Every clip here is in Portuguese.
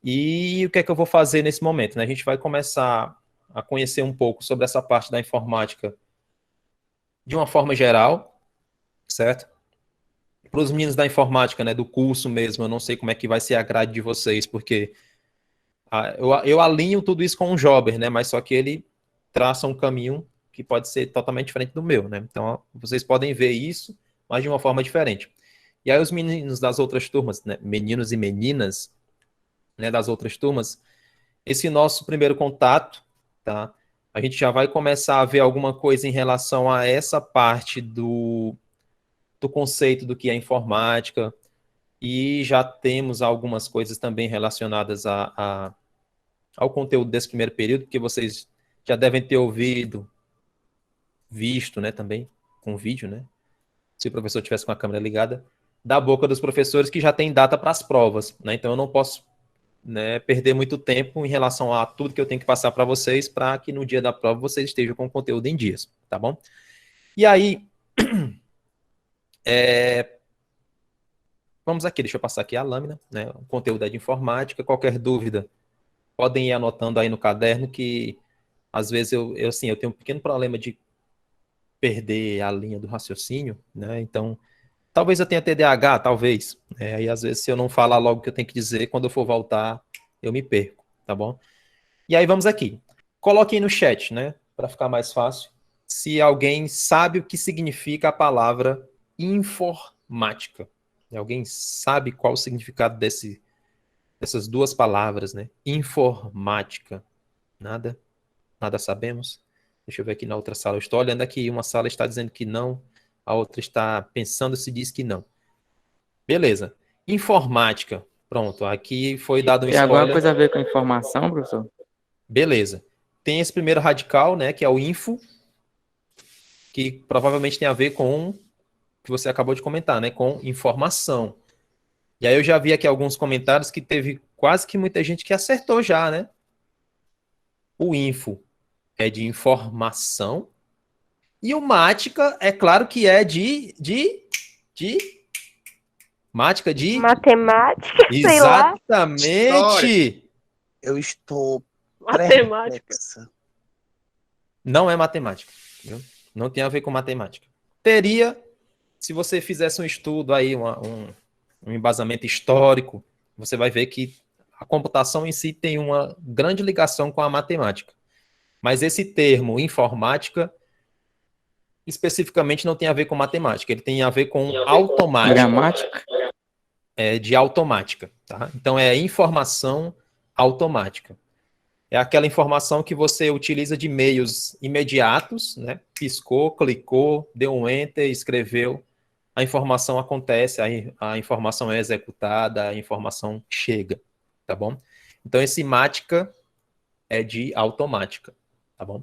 E o que é que eu vou fazer nesse momento, né? A gente vai começar a conhecer um pouco sobre essa parte da informática de uma forma geral, certo? Para os meninos da informática, né, do curso mesmo, eu não sei como é que vai ser a grade de vocês, porque eu alinho tudo isso com o Jobber, né, mas só que ele traça um caminho que pode ser totalmente diferente do meu, né? Então, vocês podem ver isso, mas de uma forma diferente. E aí os meninos das outras turmas, né, meninos e meninas, né, das outras turmas, esse nosso primeiro contato, tá? A gente já vai começar a ver alguma coisa em relação a essa parte do conceito do que é informática, e já temos algumas coisas também relacionadas ao conteúdo desse primeiro período, que vocês já devem ter ouvido, visto, né, também, com vídeo, né? Se o professor tivesse com a câmera ligada, da boca dos professores que já tem data para as provas, né? Então eu não posso, né, perder muito tempo em relação a tudo que eu tenho que passar para vocês, para que no dia da prova vocês estejam com o conteúdo em dias, tá bom? E aí, vamos aqui, deixa eu passar aqui a lâmina, né? O conteúdo é de informática, qualquer dúvida, podem ir anotando aí no caderno, que às vezes assim, eu tenho um pequeno problema de perder a linha do raciocínio, né? Então, talvez eu tenha TDAH, talvez. E às vezes, se eu não falar logo o que eu tenho que dizer, quando eu for voltar, eu me perco, tá bom? E aí, vamos aqui. Coloquem no chat, né? Para ficar mais fácil. Se alguém sabe o que significa a palavra informática. Alguém sabe qual o significado dessas duas palavras, né? Informática. Nada? Nada sabemos? Deixa eu ver aqui na outra sala. Eu estou olhando aqui, uma sala está dizendo que não, a outra está pensando se diz que não. Beleza. Informática. Pronto, aqui foi dado um Tem alguma spoiler. coisa a ver com informação, professor? Beleza. Tem esse primeiro radical, né, que é o info, que provavelmente tem a ver com o que você acabou de comentar, né, com informação. E aí eu já vi aqui alguns comentários que teve quase que muita gente que acertou já, né? O info é de informação e o mática, é claro que é mática de Matemática, sei lá. exatamente. Eu estou Matemática. perplexa. Não é matemática, viu? Não tem a ver com matemática. Teria, se você fizesse um estudo aí, um embasamento histórico, você vai ver que a computação em si tem uma grande ligação com a matemática. Mas esse termo informática especificamente não tem a ver com matemática, ele tem a ver com automática. Gramática? É de automática, tá? Então é informação automática. É aquela informação que você utiliza de meios imediatos, né? Piscou, clicou, deu um enter, escreveu, a informação acontece, a informação é executada, a informação chega, tá bom? Então esse mática é de automática, tá bom?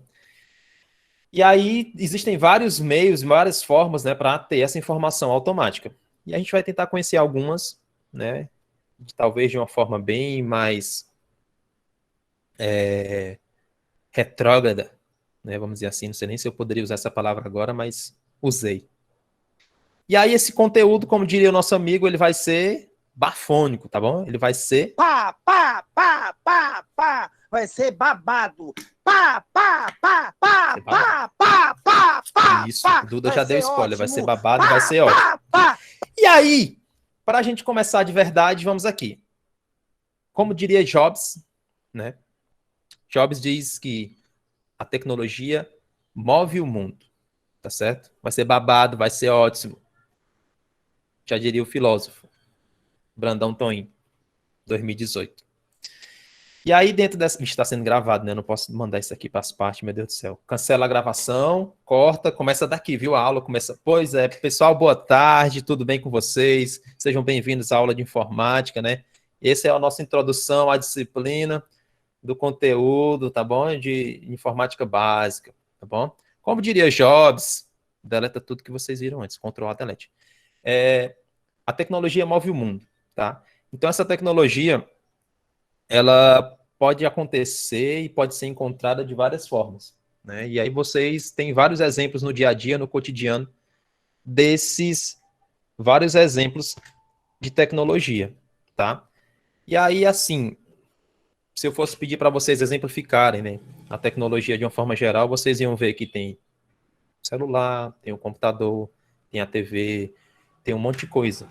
E aí existem vários meios, várias formas, né, para ter essa informação automática. E a gente vai tentar conhecer algumas, né, talvez de uma forma bem mais retrógrada, né, vamos dizer assim, não sei nem se eu poderia usar essa palavra agora, mas usei. E aí esse conteúdo, como diria o nosso amigo, ele vai ser bafônico, tá bom? Ele vai ser... Pá, pá, pá, pá, pá. Vai ser babado. Pá, pá, pá, pá, pá, pá, pá, pá. Isso, pá. o Duda Vai já deu ser spoiler, vai ótimo. ser babado, Pá, vai ser ótimo. pá, pá. E aí, para a gente começar de verdade, vamos aqui. Como diria Jobs, né? Jobs diz que a tecnologia move o mundo, tá certo? Vai ser babado, vai ser ótimo. Já diria o filósofo Brandão Toim, 2018. E aí, dentro dessa... Está sendo gravado, né? Eu não posso mandar isso aqui para as partes, meu Deus do céu. Cancela a gravação, corta, começa daqui, viu? A aula começa... Pois é, pessoal, boa tarde, tudo bem com vocês? Sejam bem-vindos à aula de informática, né? Essa é a nossa introdução à disciplina do conteúdo, tá bom? De informática básica, tá bom? Como diria Jobs, deleta tudo que vocês viram antes, Ctrl A, delete. A tecnologia move o mundo, tá? Então, essa tecnologia, ela pode acontecer e pode ser encontrada de várias formas, né? E aí vocês têm vários exemplos no dia a dia, no cotidiano, desses vários exemplos de tecnologia, tá? E aí, assim, se eu fosse pedir para vocês exemplificarem, né, a tecnologia de uma forma geral, vocês iam ver que tem celular, tem o computador, tem a TV, tem um monte de coisa,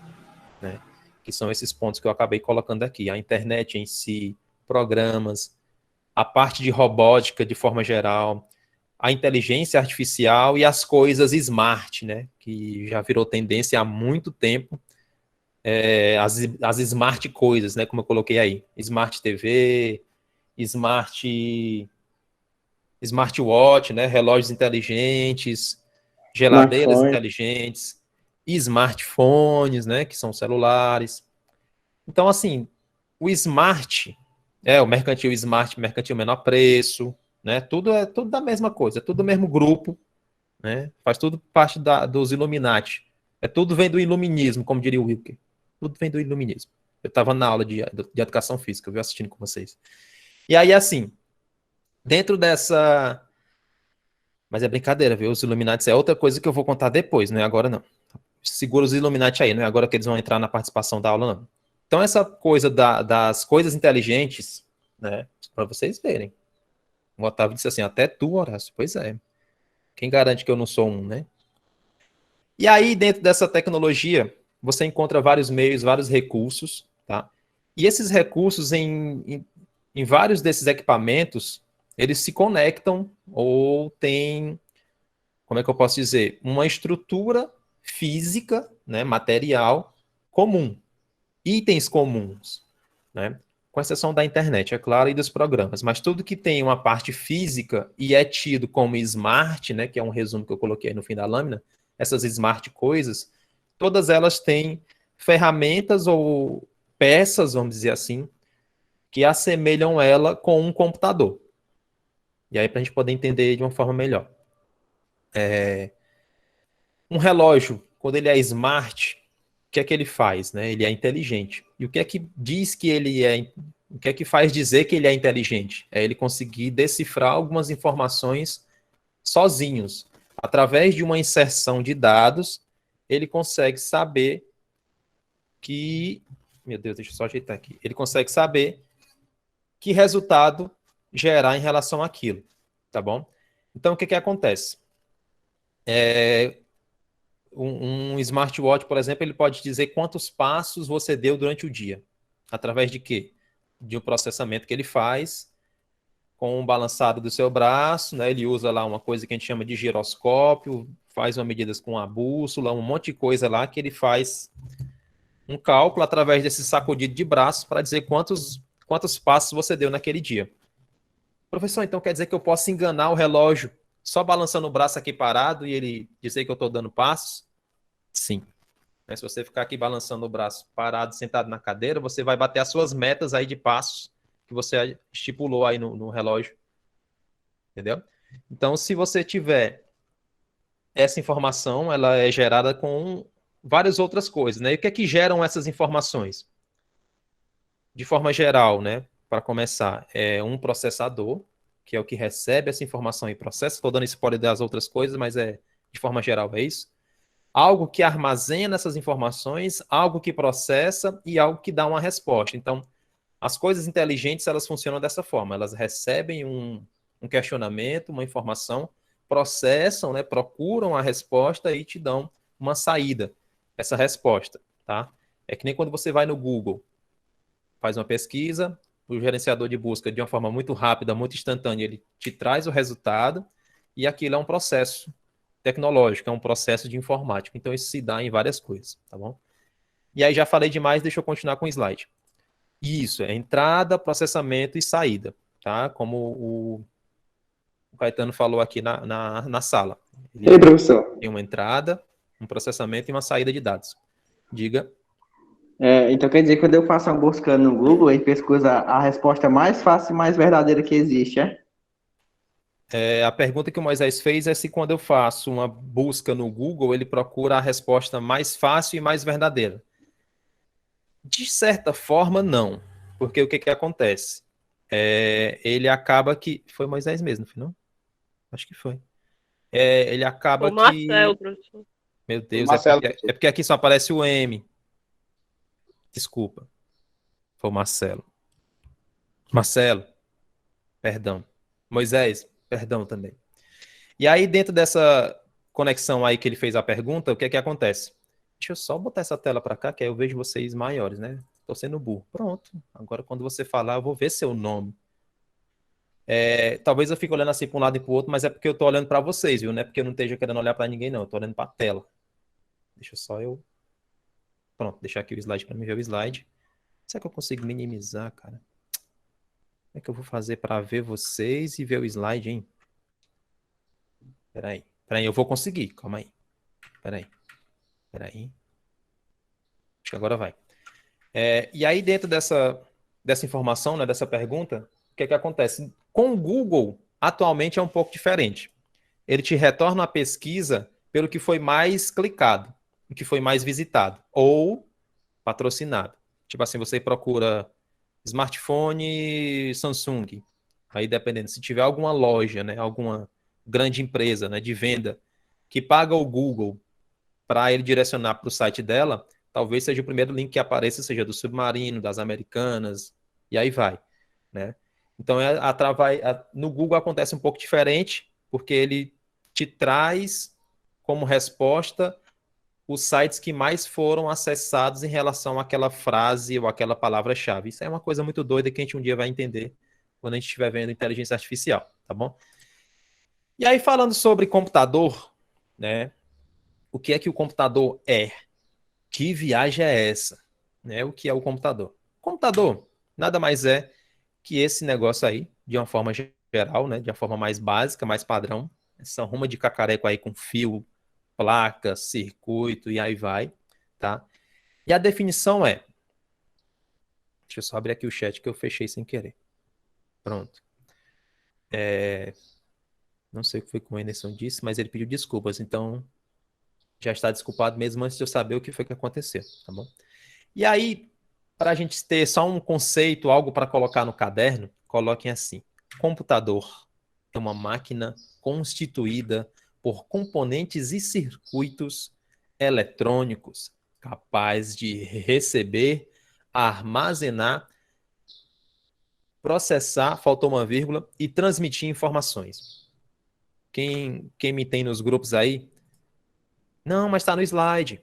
né? Que são esses pontos que eu acabei colocando aqui. A internet em si, programas, a parte de robótica de forma geral, a inteligência artificial e as coisas smart, né? Que já virou tendência há muito tempo. As smart coisas, né? Como eu coloquei aí. Smart TV, smartwatch, né? Relógios inteligentes, geladeiras Smartphone. inteligentes, e smartphones, né? Que são celulares. Então, assim, o smart, o mercantil smart, mercantil menor preço, né? Tudo é tudo da mesma coisa, é tudo do mesmo grupo, né? Faz tudo parte dos Illuminati. Tudo vem do iluminismo, como diria o Wilker. Tudo vem do iluminismo. Eu estava na aula de educação física, eu vi assistindo com vocês. E aí, assim, dentro dessa... Mas é brincadeira, viu? Os Illuminati é outra coisa que eu vou contar depois, não é agora não. Segura os Illuminati aí, não é agora que eles vão entrar na participação da aula, não. Então, essa coisa das coisas inteligentes, né? Para vocês verem. O Otávio disse assim, até tu, Horácio. Pois é. Quem garante que eu não sou um, né? E aí, dentro dessa tecnologia, você encontra vários meios, vários recursos, tá? E esses recursos, em vários desses equipamentos, eles se conectam ou têm, como é que eu posso dizer? Uma estrutura física, né, material, comum. Itens comuns, né? Com exceção da internet, é claro, e dos programas. Mas tudo que tem uma parte física e é tido como smart, né, que é um resumo que eu coloquei aí no fim da lâmina, essas smart coisas, todas elas têm ferramentas ou peças, vamos dizer assim, que assemelham ela com um computador. E aí, para a gente poder entender de uma forma melhor. Um relógio, quando ele é smart, o que é que ele faz, né? Ele é inteligente. E o que é que diz que ele é... O que é que faz dizer que ele é inteligente? É ele conseguir decifrar algumas informações sozinhos. Através de uma inserção de dados, ele consegue saber que... Meu Deus, deixa eu só ajeitar aqui. Ele consegue saber que resultado gerar em relação àquilo, tá bom? Então, o que que acontece? Um smartwatch, por exemplo, ele pode dizer quantos passos você deu durante o dia. Através de quê? De um processamento que ele faz com um balançado do seu braço, né? Ele usa lá uma coisa que a gente chama de giroscópio, faz uma medida com a bússola, um monte de coisa lá que ele faz um cálculo através desse sacudido de braço para dizer quantos passos você deu naquele dia. Professor, então quer dizer que eu posso enganar o relógio só balançando o braço aqui parado e ele dizer que eu estou dando passos? Sim. Mas se você ficar aqui balançando o braço parado, sentado na cadeira, você vai bater as suas metas aí de passos que você estipulou aí no relógio. Entendeu? Então, se você tiver essa informação, ela é gerada com várias outras coisas, né? E o que é que geram essas informações? De forma geral, né? Para começar, é um processador, que é o que recebe essa informação e processa. Estou dando spoiler das outras coisas, mas de forma geral é isso. Algo que armazena essas informações, algo que processa e algo que dá uma resposta. Então, as coisas inteligentes, elas funcionam dessa forma. Elas recebem um questionamento, uma informação, processam, né, procuram a resposta e te dão uma saída, essa resposta, tá? É que nem quando você vai no Google, faz uma pesquisa, o gerenciador de busca, de uma forma muito rápida, muito instantânea, ele te traz o resultado e aquilo é um processo tecnológico, é um processo de informática. Então, isso se dá em várias coisas, tá bom? E aí, já falei demais, deixa eu continuar com o slide. Isso, é entrada, processamento e saída, tá? Como o Caetano falou aqui na sala. E aí, professor? Tem uma entrada, um processamento e uma saída de dados. Diga. Então quer dizer que quando eu faço uma busca no Google, ele pesquisa a resposta mais fácil e mais verdadeira que existe, é? A pergunta que o Moisés fez é se quando eu faço uma busca no Google, ele procura a resposta mais fácil e mais verdadeira. De certa forma, não. Porque o que que acontece? Ele acaba que... Foi Moisés mesmo, não? Acho que foi. Ele acaba O Marcelo, professor. Meu Deus, Marcelo, é porque aqui só aparece o M. Desculpa. Foi o Marcelo. Marcelo, perdão. Moisés, perdão também. E aí, dentro dessa conexão aí que ele fez a pergunta, o que é que acontece? Deixa eu só botar essa tela para cá, que aí eu vejo vocês maiores, né? Tô sendo burro. Pronto. Agora, quando você falar, eu vou ver seu nome. Talvez eu fique olhando assim para um lado e para o outro, mas é porque eu tô olhando para vocês, viu? Não é porque eu não esteja querendo olhar para ninguém, não. Eu tô olhando para a tela. Deixa só eu... Pronto, deixar aqui o slide para mim ver o slide. Será que eu consigo minimizar, cara? Como é que eu vou fazer para ver vocês e ver o slide, hein? Peraí, eu vou conseguir. Calma aí. Peraí. Acho que agora vai. E aí, dentro dessa informação, né, dessa pergunta, o que é que acontece? Com o Google, atualmente é um pouco diferente. Ele te retorna a pesquisa pelo que foi mais clicado, o que foi mais visitado, ou patrocinado. Tipo assim, você procura smartphone Samsung. Aí, dependendo, se tiver alguma loja, né, alguma grande empresa, né, de venda que paga o Google para ele direcionar para o site dela, talvez seja o primeiro link que apareça, seja do Submarino, das Americanas, e aí vai, né? Então, no Google acontece um pouco diferente, porque ele te traz como resposta os sites que mais foram acessados em relação àquela frase ou àquela palavra-chave. Isso é uma coisa muito doida que a gente um dia vai entender quando a gente estiver vendo inteligência artificial, tá bom? E aí, falando sobre computador, né? O que é que o computador é? Que viagem é essa? Né? O que é o computador? Computador nada mais é que esse negócio aí, de uma forma geral, né? De uma forma mais básica, mais padrão. Essa ruma de cacareco aí com fio, placa, circuito e aí vai, tá? E a definição é... Deixa eu só abrir aqui o chat que eu fechei sem querer. Pronto. Não sei o que foi que o Anderson disse, mas ele pediu desculpas, então já está desculpado mesmo antes de eu saber o que foi que aconteceu, tá bom? E aí, para a gente ter só um conceito, algo para colocar no caderno, coloquem assim: computador é uma máquina constituída por componentes e circuitos eletrônicos capaz de receber, armazenar, processar, faltou uma vírgula, e transmitir informações. Quem me tem nos grupos aí? Não, mas está no slide.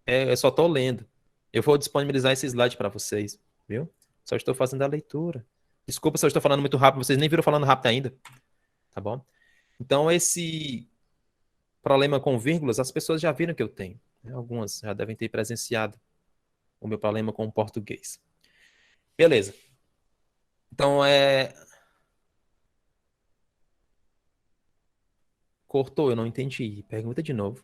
Eu só estou lendo. Eu vou disponibilizar esse slide para vocês, viu? Só estou fazendo a leitura. Desculpa se eu estou falando muito rápido, vocês nem viram falando rápido ainda, tá bom? Então, esse problema com vírgulas, as pessoas já viram que eu tenho, né? Algumas já devem ter presenciado o meu problema com o português. Beleza. Então, cortou, eu não entendi. Pergunta de novo.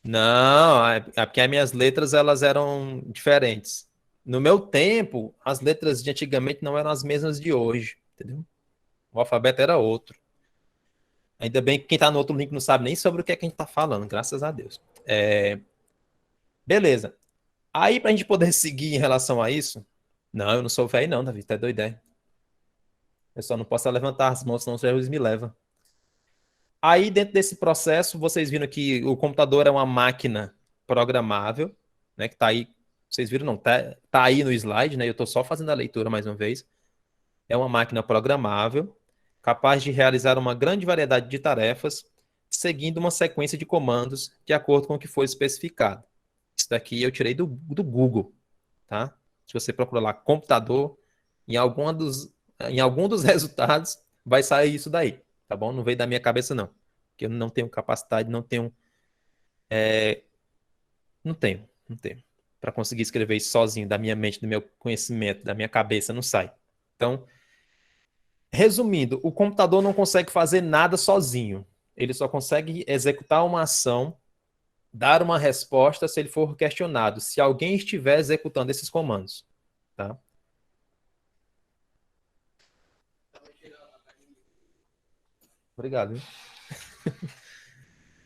Não, é porque as minhas letras elas eram diferentes. No meu tempo, as letras de antigamente não eram as mesmas de hoje, entendeu? O alfabeto era outro. Ainda bem que quem está no outro link não sabe nem sobre o que é que a gente está falando, graças a Deus. Beleza. Aí, para a gente poder seguir em relação a isso, não, eu não sou velho não, Davi, tá doido, é? Eu só não posso levantar as mãos, senão os Jesus me leva. Aí, dentro desse processo, vocês viram que o computador é uma máquina programável, né, que está aí, vocês viram, não, tá aí no slide, né, eu estou só fazendo a leitura mais uma vez. É uma máquina programável, capaz de realizar uma grande variedade de tarefas, seguindo uma sequência de comandos de acordo com o que for especificado. Isso daqui eu tirei do Google, tá? Se você procurar lá computador, em algum dos resultados vai sair isso daí, tá bom? Não veio da minha cabeça, não. Porque eu não tenho capacidade, não tenho para conseguir escrever isso sozinho, da minha mente, do meu conhecimento, da minha cabeça, não sai. Então, resumindo, o computador não consegue fazer nada sozinho. Ele só consegue executar uma ação, dar uma resposta se ele for questionado, se alguém estiver executando esses comandos, tá? Obrigado. Viu?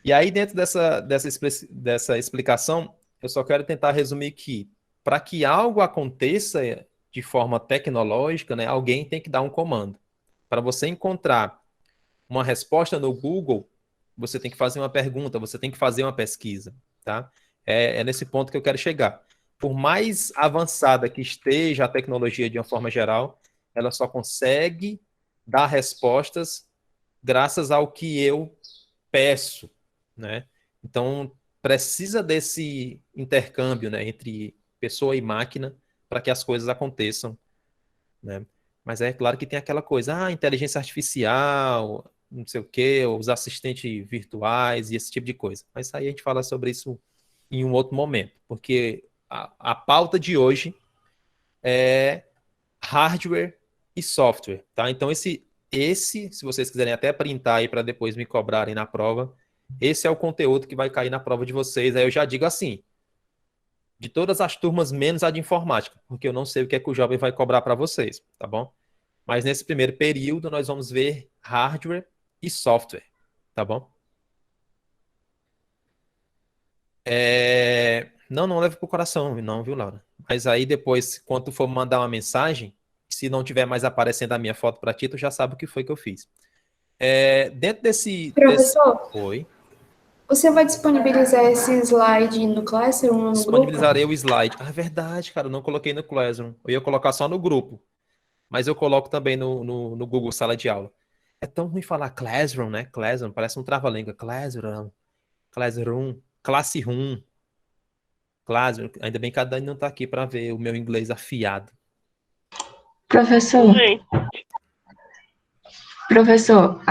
E aí, dentro dessa explicação, eu só quero tentar resumir que, para que algo aconteça de forma tecnológica, né, alguém tem que dar um comando. Para você encontrar uma resposta no Google, você tem que fazer uma pergunta, você tem que fazer uma pesquisa, tá? É nesse ponto que eu quero chegar. por mais avançada que esteja a tecnologia de uma forma geral, ela só consegue dar respostas graças ao que eu peço, né? Então, precisa desse intercâmbio, né, entre pessoa e máquina para que as coisas aconteçam, né? Mas é claro que tem aquela coisa, inteligência artificial, não sei o quê, os assistentes virtuais e esse tipo de coisa. Mas aí a gente fala sobre isso em um outro momento, porque a pauta de hoje é hardware e software, tá? Então se vocês quiserem até printar aí para depois me cobrarem na prova, esse é o conteúdo que vai cair na prova de vocês. Aí eu já digo assim, de todas as turmas, menos a de informática, porque eu não sei o que é que o jovem vai cobrar para vocês, tá bom? Mas nesse primeiro período nós vamos ver hardware e software, tá bom? Não leve pro coração, não, viu, Laura? Mas aí depois, quando tu for mandar uma mensagem, se não tiver mais aparecendo a minha foto para ti, tu já sabe o que foi que eu fiz. Dentro desse... Professor, Oi. você vai disponibilizar esse slide no Classroom, no grupo? Disponibilizarei o slide. É verdade, cara, eu não coloquei no Classroom. Eu ia colocar só no grupo. Mas eu coloco também no Google Sala de Aula. É tão ruim falar Classroom, né? Classroom, parece um trava-língua. Classroom, Classroom. Classroom. Ainda bem que a Dani não tá aqui para ver o meu inglês afiado. Professor,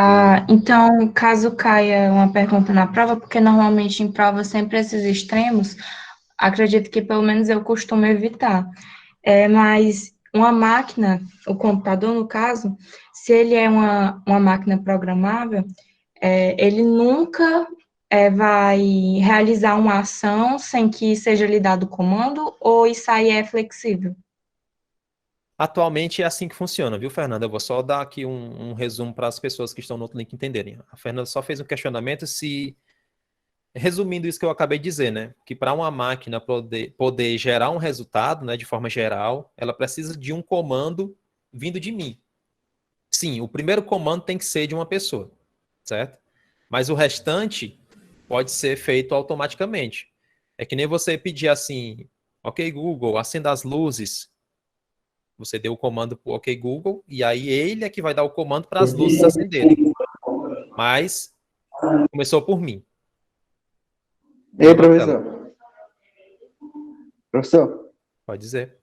então, caso caia uma pergunta na prova, porque normalmente em prova sempre esses extremos, acredito que pelo menos eu costumo evitar. Mas uma máquina, o computador no caso, se ele é uma máquina programável, ele nunca vai realizar uma ação sem que seja lhe dado o comando, ou isso aí é flexível? Atualmente é assim que funciona, viu, Fernanda? Eu vou só dar aqui um resumo para as pessoas que estão no outro link entenderem. A Fernanda só fez um questionamento resumindo isso que eu acabei de dizer, né? Que para uma máquina poder gerar um resultado, né, de forma geral, ela precisa de um comando vindo de mim. Sim, o primeiro comando tem que ser de uma pessoa, certo? Mas o restante pode ser feito automaticamente. É que nem você pedir assim, ok, Google, acenda as luzes. Você deu o comando para o OK Google, e aí ele é que vai dar o comando para as luzes acenderem. Mas começou por mim. Ei, professor. Professor? Pode dizer.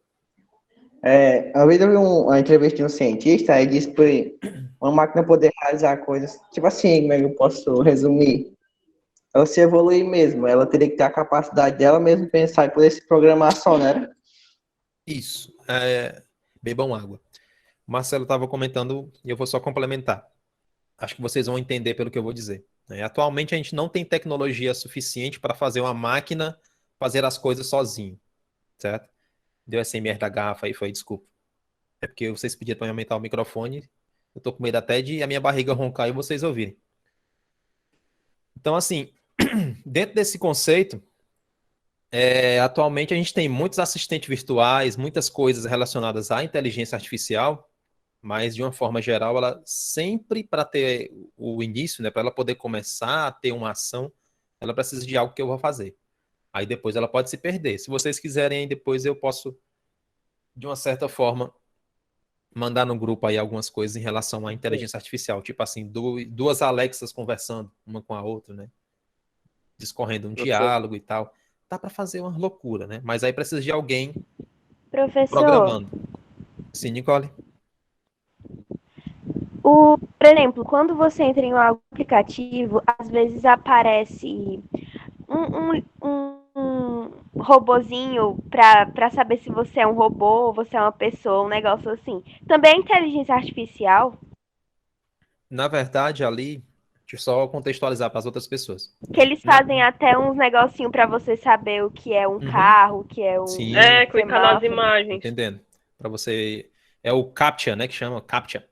Uma vez eu vi uma entrevista de um cientista, aí disse que uma máquina poder realizar coisas, tipo assim, como é que eu posso resumir? Ela se evoluir mesmo, ela teria que ter a capacidade dela mesmo pensar e poder se programar só, né? Isso. Bebam água. O Marcelo estava comentando, e eu vou só complementar. Acho que vocês vão entender pelo que eu vou dizer. Atualmente a gente não tem tecnologia suficiente para fazer uma máquina fazer as coisas sozinho, certo? Deu SMR da garrafa aí, desculpa. É porque vocês pediram para aumentar o microfone. Eu tô com medo até de a minha barriga roncar e vocês ouvirem. Então, assim, dentro desse conceito, atualmente a gente tem muitos assistentes virtuais, muitas coisas relacionadas à inteligência artificial, mas de uma forma geral, ela sempre, para ter o início, né, para ela poder começar a ter uma ação, ela precisa de algo que eu vou fazer. Aí depois ela pode se perder. Se vocês quiserem, depois eu posso, de uma certa forma, mandar no grupo aí algumas coisas em relação à inteligência artificial, tipo assim, duas Alexas conversando uma com a outra, né? Discorrendo um diálogo e tal. Dá para fazer uma loucura, né? Mas aí precisa de alguém programando. Sim, Nicole? Por exemplo, quando você entra em um aplicativo, às vezes aparece um robozinho para saber se você é um robô, você é uma pessoa, um negócio assim. Também é inteligência artificial. Na verdade, ali, deixa eu só contextualizar para as outras pessoas. Que eles fazem até uns negocinhos para você saber o que é um carro, o que é um. Sim, clicar nas imagens. Entendendo. Para você. É o CAPTCHA, né? Que chama CAPTCHA.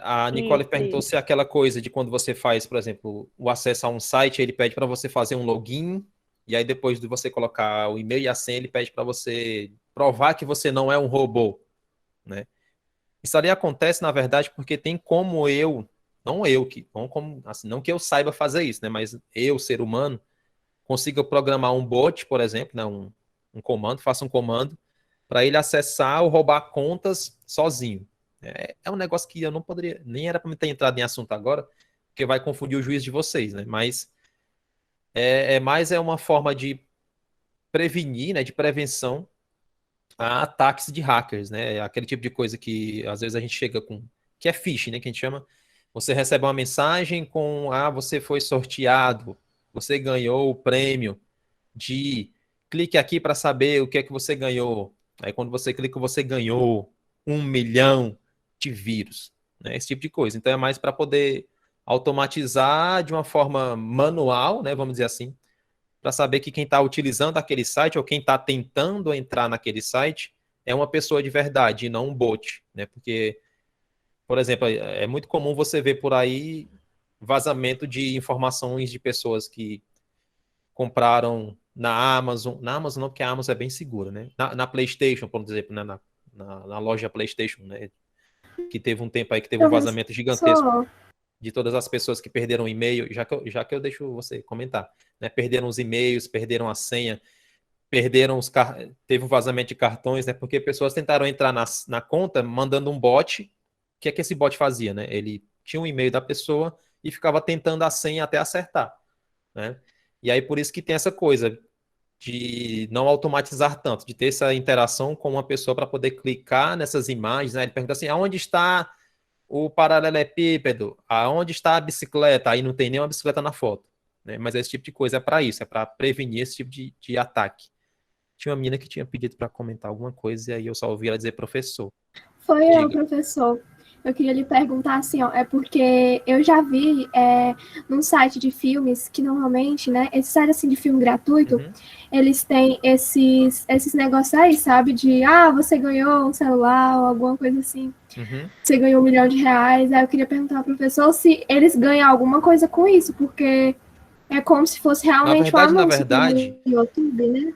A Nicole perguntou se é aquela coisa de quando você faz, por exemplo, o acesso a um site, ele pede para você fazer um login, e aí depois de você colocar o e-mail e a senha, ele pede para você provar que você não é um robô, né? Isso ali acontece, na verdade, porque tem como não que eu saiba fazer isso, né? Mas eu, ser humano, consiga programar um bot, por exemplo, né? comando, faça um comando para ele acessar ou roubar contas sozinho. É um negócio que eu não poderia, nem era para me ter entrado em assunto agora, porque vai confundir o juiz de vocês, né? Mas mais uma forma de prevenir, né, de prevenção a ataques de hackers, né? Aquele tipo de coisa que às vezes a gente chega com, que é phishing, né, que a gente chama. Você recebe uma mensagem com, você foi sorteado, você ganhou o prêmio de clique aqui para saber o que é que você ganhou. Aí quando você clica, você ganhou 1 milhão de vírus, né? Esse tipo de coisa. Então é mais para poder automatizar de uma forma manual, né? Vamos dizer assim, para saber que quem está utilizando aquele site ou quem está tentando entrar naquele site é uma pessoa de verdade e não um bot, né? Porque, por exemplo, é muito comum você ver por aí vazamento de informações de pessoas que compraram na Amazon não, porque a Amazon é bem segura, né? Na PlayStation, por exemplo, né? Na loja PlayStation, né? Que teve um tempo aí que teve um vazamento gigantesco Professor, de todas as pessoas que perderam e-mail, já que eu deixo você comentar, né? Perderam os e-mails, perderam a senha, teve um vazamento de cartões, né? Porque pessoas tentaram entrar na conta mandando um bot. O que é que esse bot fazia, né? Ele tinha um e-mail da pessoa e ficava tentando a senha até acertar, né? E aí por isso que tem essa coisa de não automatizar tanto, de ter essa interação com uma pessoa para poder clicar nessas imagens, né? Ele pergunta assim, aonde está o paralelepípedo? Aonde está a bicicleta? Aí não tem nenhuma bicicleta na foto, né? Mas esse tipo de coisa é para isso, é para prevenir esse tipo de ataque. Tinha uma menina que tinha pedido para comentar alguma coisa e aí eu só ouvi ela dizer professor. foi eu, Diga. professor. Eu queria lhe perguntar assim, ó, é porque eu já vi num site de filmes que normalmente, né, esse site assim de filme gratuito, Uhum. eles têm esses negócios aí, sabe, de você ganhou um celular ou alguma coisa assim, Uhum. você ganhou R$ 1 milhão. Aí eu queria perguntar ao professor se eles ganham alguma coisa com isso, porque é como se fosse realmente um Na anúncio verdade, no YouTube, né?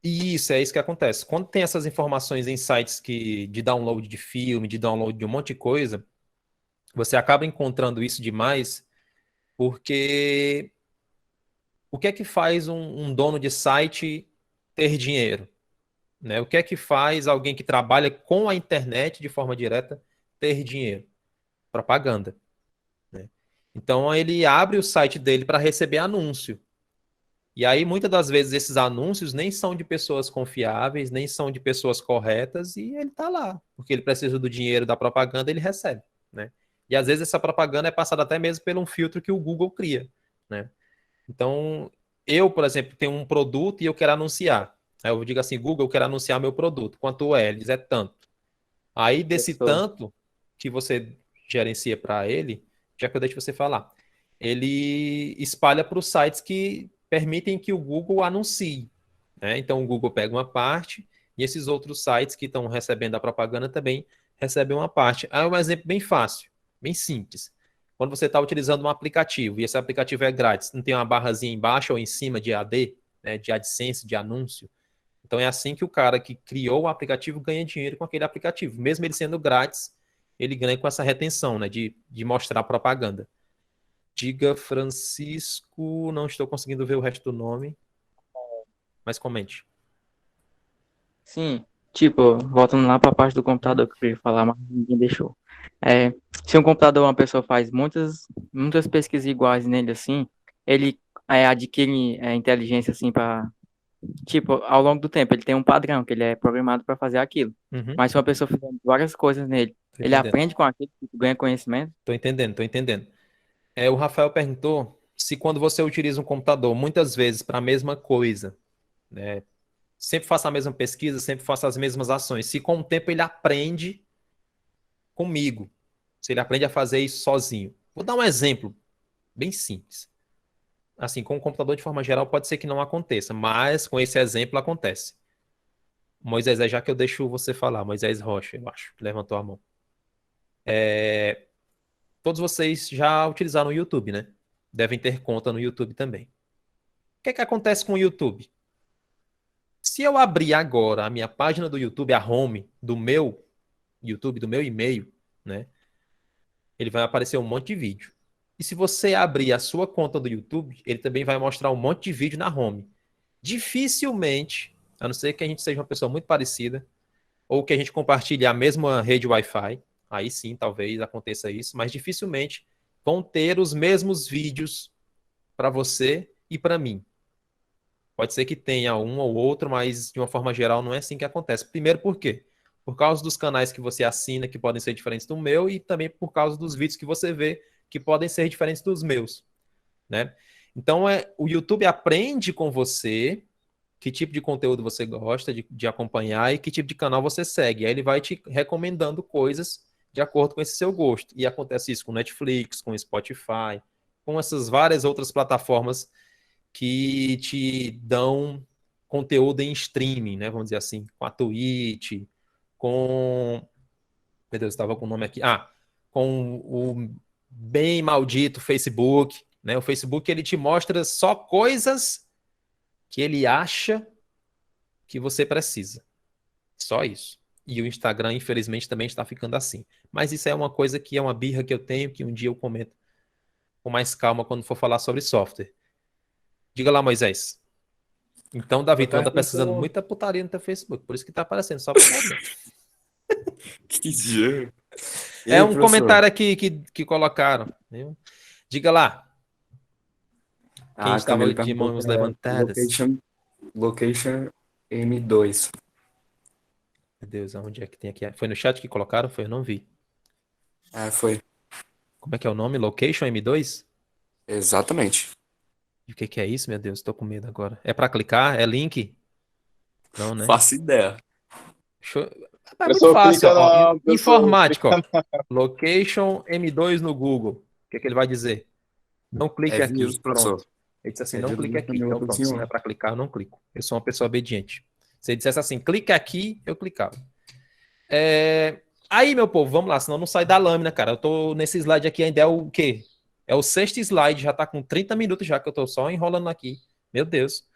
isso é isso que acontece. Quando tem essas informações em sites de download de filme, de download de um monte de coisa, você acaba encontrando isso demais, porque o que é que faz um dono de site ter dinheiro, né? O que é que faz alguém que trabalha com a internet de forma direta ter dinheiro? Propaganda, né? Então ele abre o site dele para receber anúncio. E aí, muitas das vezes, esses anúncios nem são de pessoas confiáveis, nem são de pessoas corretas, e ele está lá, porque ele precisa do dinheiro da propaganda, ele recebe, né? E às vezes essa propaganda é passada até mesmo por um filtro que o Google cria, né? Então, eu, por exemplo, tenho um produto e eu quero anunciar. Aí eu digo assim, Google, eu quero anunciar meu produto. Quanto é? Ele diz, é tanto. Aí, desse Professor. tanto que você gerencia para ele, já que eu deixo você falar, ele espalha para os sites que permitem que o Google anuncie, né? Então, o Google pega uma parte e esses outros sites que estão recebendo a propaganda também recebem uma parte. Aí é um exemplo bem fácil, bem simples. Quando você está utilizando um aplicativo e esse aplicativo é grátis, não tem uma barrazinha embaixo ou em cima de AD, né, de AdSense, de anúncio. Então é assim que o cara que criou o aplicativo ganha dinheiro com aquele aplicativo. Mesmo ele sendo grátis, ele ganha com essa retenção, né, de mostrar propaganda. Diga Francisco, não estou conseguindo ver o resto do nome, mas comente. Sim, tipo, voltando lá para a parte do computador que eu queria falar, mas ninguém deixou. É, se um computador, uma pessoa faz muitas pesquisas iguais nele assim, ele adquire inteligência assim para, tipo, ao longo do tempo, ele tem um padrão que ele é programado para fazer aquilo. Uhum, Mas se uma pessoa fizer várias coisas nele, tô ele entendendo. aprende com aquilo, tipo, ganha conhecimento. Tô entendendo, tô entendendo. O Rafael perguntou se quando você utiliza um computador muitas vezes para a mesma coisa, né? Sempre faça a mesma pesquisa, sempre faça as mesmas ações. Se com o tempo ele aprende comigo, se ele aprende a fazer isso sozinho. Vou dar um exemplo bem simples. Assim, com o computador de forma geral pode ser que não aconteça, mas com esse exemplo acontece. Moisés, já que eu deixo você falar, Moisés Rocha, eu acho, que levantou a mão. Todos vocês já utilizaram o YouTube, né? Devem ter conta no YouTube também. O que é que acontece com o YouTube? Se eu abrir agora a minha página do YouTube, a home do meu YouTube, do meu e-mail, né? Ele vai aparecer um monte de vídeo. E se você abrir a sua conta do YouTube, ele também vai mostrar um monte de vídeo na home. Dificilmente, a não ser que a gente seja uma pessoa muito parecida, ou que a gente compartilhe a mesma rede Wi-Fi, aí sim, talvez aconteça isso, mas dificilmente vão ter os mesmos vídeos para você e para mim. Pode ser que tenha um ou outro, mas de uma forma geral não é assim que acontece. Primeiro, por quê? Por causa dos canais que você assina, que podem ser diferentes do meu, e também por causa dos vídeos que você vê, que podem ser diferentes dos meus, né? Então, o YouTube aprende com você que tipo de conteúdo você gosta de acompanhar e que tipo de canal você segue. Aí ele vai te recomendando coisas de acordo com esse seu gosto. E acontece isso com Netflix, com Spotify, com essas várias outras plataformas que te dão conteúdo em streaming, né? Vamos dizer assim, com a Twitch, com... Meu Deus, estava com o nome aqui. Com o bem maldito Facebook, né? O Facebook, ele te mostra só coisas que ele acha que você precisa. Só isso. E o Instagram, infelizmente, também está ficando assim. Mas isso é uma coisa que é uma birra que eu tenho, que um dia eu comento com mais calma quando for falar sobre software. Diga lá, Moisés. Então, Davi, tu anda precisando muita putaria no teu Facebook, por isso que tá aparecendo só putaria. Que dia. E É aí, um professor? comentário aqui que colocaram. Viu? Diga lá. Quem estava Camila de perguntou mãos que é levantadas? Location M2. Meu Deus, aonde é que tem aqui? Foi no chat que colocaram? Foi? Eu não vi. Foi. Como é que é o nome? Location M2? Exatamente. E o que é isso, meu Deus? Tô com medo agora. É pra clicar? É link? Não, né? Faço ideia. É muito Pessoa fácil, clica ó. na. Pessoa Informática, clica ó. Location M2 no Google. O que ele vai dizer? Não clique É aqui. vírus, professor. Pronto. Ele disse assim, É não vírus clique no aqui. caminho Então do pronto, se não é senhor. pra clicar, eu não clico. Eu sou uma pessoa obediente. Se ele dissesse assim, clique aqui, eu clicava. Aí, meu povo, vamos lá, senão não sai da lâmina, cara. Eu tô nesse slide aqui, ainda é o quê? É o 6º slide, já tá com 30 minutos já, que eu tô só enrolando aqui. Meu Deus.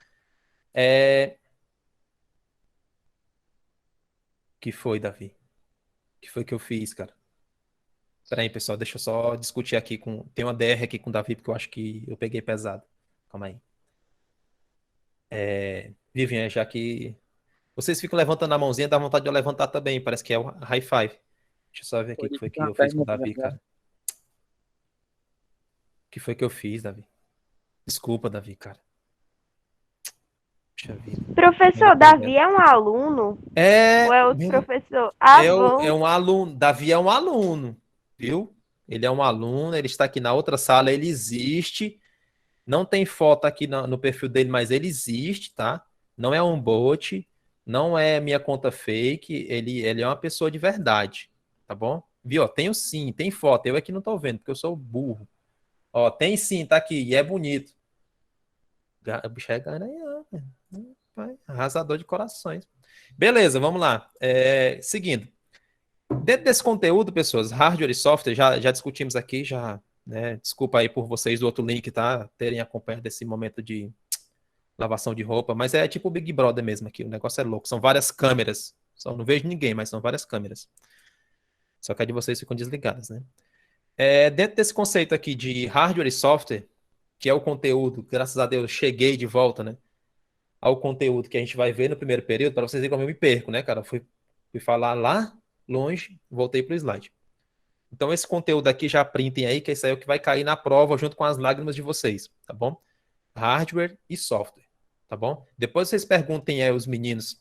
Que foi, Davi? Que foi que eu fiz, cara? Pera aí, pessoal, deixa eu só discutir aqui com... Tem uma DR aqui com o Davi, porque eu acho que eu peguei pesado. Calma aí. Vivian, já que... Vocês ficam levantando a mãozinha, dá vontade de eu levantar também. Parece que é o high five. Deixa eu só ver aqui o que foi que eu fiz com o Davi, cara. O que foi que eu fiz, Davi? Desculpa, Davi, cara. Puxa vida. Professor, Davi é um aluno? Ou é outro professor? Bom. É um aluno. Davi é um aluno, viu? Ele é um aluno, ele está aqui na outra sala, ele existe. Não tem foto aqui no perfil dele, mas ele existe, tá? Não é um bot, não é minha conta fake, ele é uma pessoa de verdade, tá bom? Viu? Ó, tenho sim, tem foto, eu aqui não tô vendo, porque eu sou burro. Ó, tem sim, tá aqui, e é bonito. O bicho é garanhão, arrasador de corações. Beleza, vamos lá. Seguindo. Dentro desse conteúdo, pessoas, hardware e software, já discutimos aqui, né? Desculpa aí por vocês do outro link, tá? Terem acompanhado esse momento de lavação de roupa, mas é tipo o Big Brother mesmo aqui, o negócio é louco. São várias câmeras. Não vejo ninguém, mas são várias câmeras. Só que a de vocês ficam desligadas, né? Dentro desse conceito aqui de hardware e software, que é o conteúdo, graças a Deus, cheguei de volta, né? Ao conteúdo que a gente vai ver no primeiro período, para vocês verem como eu me perco, né, cara? Fui falar lá longe, voltei pro slide. Então, esse conteúdo aqui já printem aí, que esse aí é o que vai cair na prova junto com as lágrimas de vocês, tá bom? Hardware e software, tá bom? Depois vocês perguntem aí os meninos.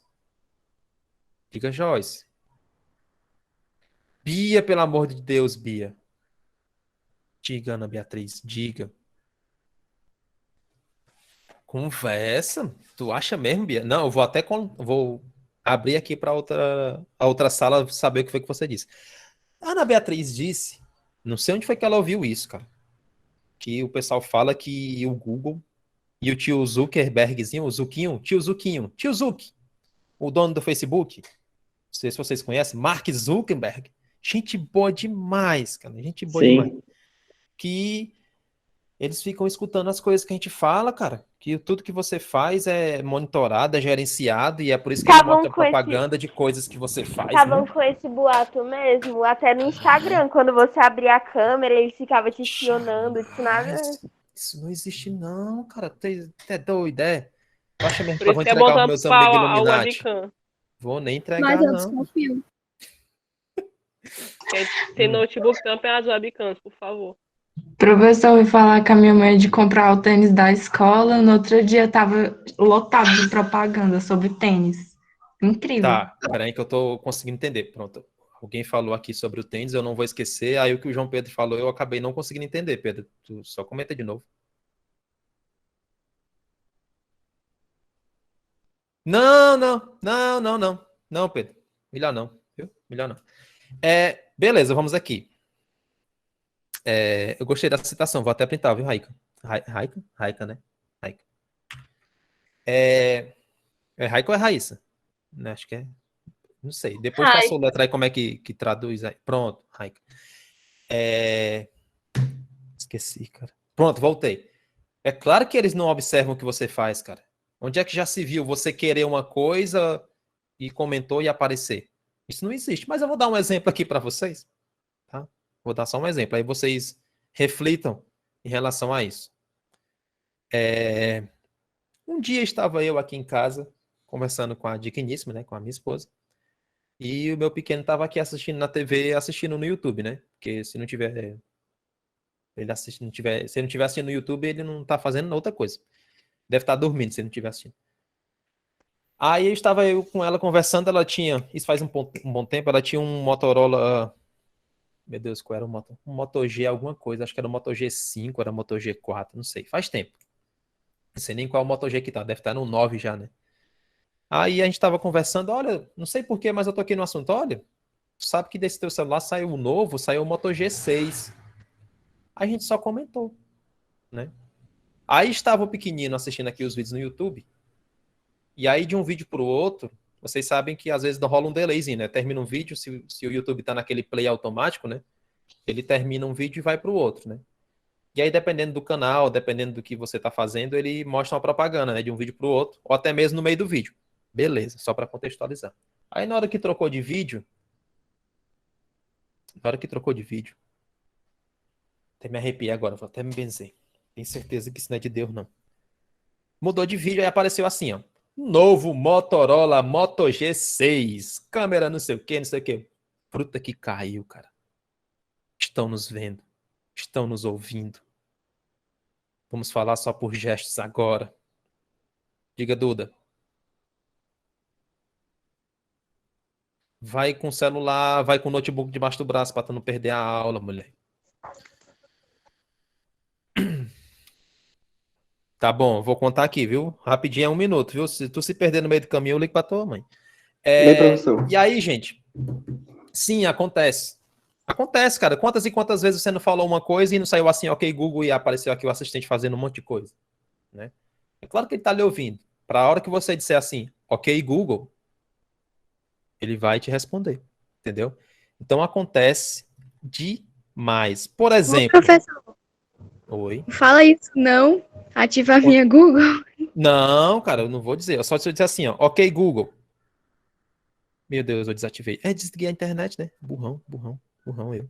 Diga, Joyce. Bia, pelo amor de Deus, Bia. Diga, Ana Beatriz, diga. Conversa? Tu acha mesmo, Bia? Não, eu vou até vou abrir aqui para a outra sala saber o que foi que você disse. A Ana Beatriz disse, não sei onde foi que ela ouviu isso, cara, que o pessoal fala que o Google e o tio Zuckerbergzinho, o Zuquinho, tio Zuc, o dono do Facebook, não sei se vocês conhecem, Mark Zuckerberg, gente boa demais, cara, gente boa demais, que eles ficam escutando as coisas que a gente fala, cara, que tudo que você faz é monitorado, é gerenciado, e é por isso que ele mostra propaganda de coisas que você faz. Estavam com esse boato mesmo, até no Instagram, quando você abria a câmera, eles ficavam te espionando, isso nada... Isso não existe não, cara, tu é doido, é? Tu acha mesmo que Por eu isso vou que é entregar bom aos meus tampar amigos a Illuminati? webcam. Vou nem Mas entregar, eu não. desconfio. Quem tem notebook, tampa as webcams, por favor. Professor, eu falar com a minha mãe de comprar o tênis da escola. No outro dia tava lotado de propaganda sobre tênis. Incrível. Tá, peraí que eu tô conseguindo entender. Pronto. Alguém falou aqui sobre o tênis, eu não vou esquecer. Aí o que o João Pedro falou, eu acabei não conseguindo entender, Pedro. Tu só comenta de novo. Não, não, não, não, não. Não, Pedro. Melhor não, viu? Melhor não. Beleza, vamos aqui. Eu gostei da citação, vou até printar, viu, Raika? Raika? Raika, né? Raika. É Raika ou é Raíssa? Né, acho que é. Não sei. Depois Raika. passou a letra aí, como é que traduz aí. Pronto, Raika. Esqueci, cara. Pronto, voltei. É claro que eles não observam o que você faz, cara. Onde é que já se viu você querer uma coisa e comentou e aparecer? Isso não existe. Mas eu vou dar um exemplo aqui para vocês. Tá? Vou dar só um exemplo. Aí vocês reflitam em relação a isso. Um dia estava eu aqui em casa, conversando com a digníssima, né? Com a minha esposa. E o meu pequeno estava aqui assistindo na TV, assistindo no YouTube, né? Porque se não tiver... se não tiver assistindo no YouTube, ele não tá fazendo outra coisa. Deve estar dormindo se ele não estiver assistindo. Aí estava eu com ela conversando, ela tinha, isso faz um bom tempo, ela tinha um Motorola, meu Deus, qual era um Moto G alguma coisa, acho que era o Moto G5, era o Moto G4, não sei, faz tempo. Não sei nem qual é o Moto G que tá, deve estar no 9 já, né? Aí a gente estava conversando, olha, não sei porquê, mas eu tô aqui no assunto, olha, sabe que desse teu celular saiu um novo, saiu o Moto G6. A gente só comentou, né? Aí estava o pequenino assistindo aqui os vídeos no YouTube, e aí de um vídeo para o outro, vocês sabem que às vezes rola um delayzinho, né? Termina um vídeo, se o YouTube tá naquele play automático, né? Ele termina um vídeo e vai para o outro, né? E aí, dependendo do canal, dependendo do que você tá fazendo, ele mostra uma propaganda, né? De um vídeo para o outro, ou até mesmo no meio do vídeo. Beleza, só para contextualizar. Aí na hora que trocou de vídeo, até me arrepiei agora, vou até me benzer. Tenho certeza que isso não é de Deus, não. Mudou de vídeo, aí apareceu assim, ó. Novo Motorola Moto G6. Câmera não sei o que, não sei o que. Fruta que caiu, cara. Estão nos vendo. Estão nos ouvindo. Vamos falar só por gestos agora. Diga, Duda. Vai com o celular, vai com o notebook debaixo do braço para tu não perder a aula, mulher. Tá bom, vou contar aqui, viu? Rapidinho é 1 minuto, viu? Se tu se perder no meio do caminho, eu ligo pra tua mãe. Bem, professor. E aí, gente? Sim, acontece. Acontece, cara. Quantas e quantas vezes você não falou uma coisa e não saiu assim, ok, Google, e apareceu aqui o assistente fazendo um monte de coisa, né? É claro que ele tá lhe ouvindo. Para a hora que você disser assim, ok, Google, ele vai te responder, entendeu? Então acontece demais. Por Ô, exemplo... professor, Oi? fala isso não. Ativa a minha Google. Não, cara, eu não vou dizer. Eu só dizer assim, ó, ok, Google. Meu Deus, eu desativei. Desliguei a internet, né? Burrão eu.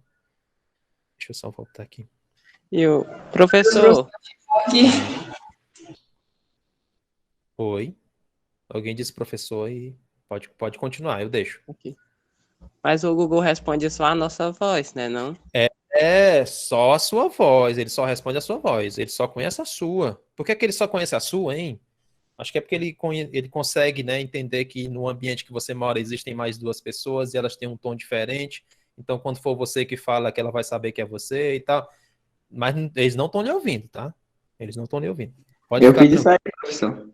Deixa eu só voltar aqui. E o professor, Oi. Alguém disse professor e pode continuar, eu deixo. Mas o Google responde só a nossa voz, né, não? Só a sua voz. Ele só responde a sua voz. Ele só conhece a sua. Por que que ele só conhece a sua, hein? Acho que é porque ele consegue, né, entender que no ambiente que você mora existem mais 2 pessoas e elas têm um tom diferente. Então, quando for você que fala, que ela vai saber que é você e tal. Mas eles não estão lhe ouvindo, tá? Eles não estão lhe ouvindo. Pode Eu ficar fiz isso aí, professor.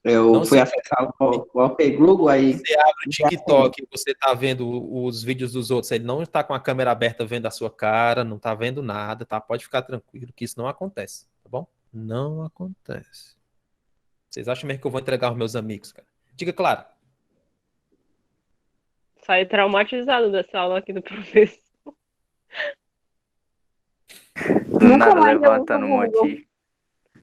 Eu Não fui se- acessar o OK Google, aí Você abre o TikTok, você tá vendo os vídeos dos outros, ele não está com a câmera aberta vendo a sua cara, não tá vendo nada, tá? Pode ficar tranquilo que isso não acontece, tá bom? Não acontece. Vocês acham mesmo que eu vou entregar aos meus amigos, cara? Diga, claro. Saí traumatizado dessa aula aqui do professor. Do Nunca nada mais eu levantando um uso o Google. monte.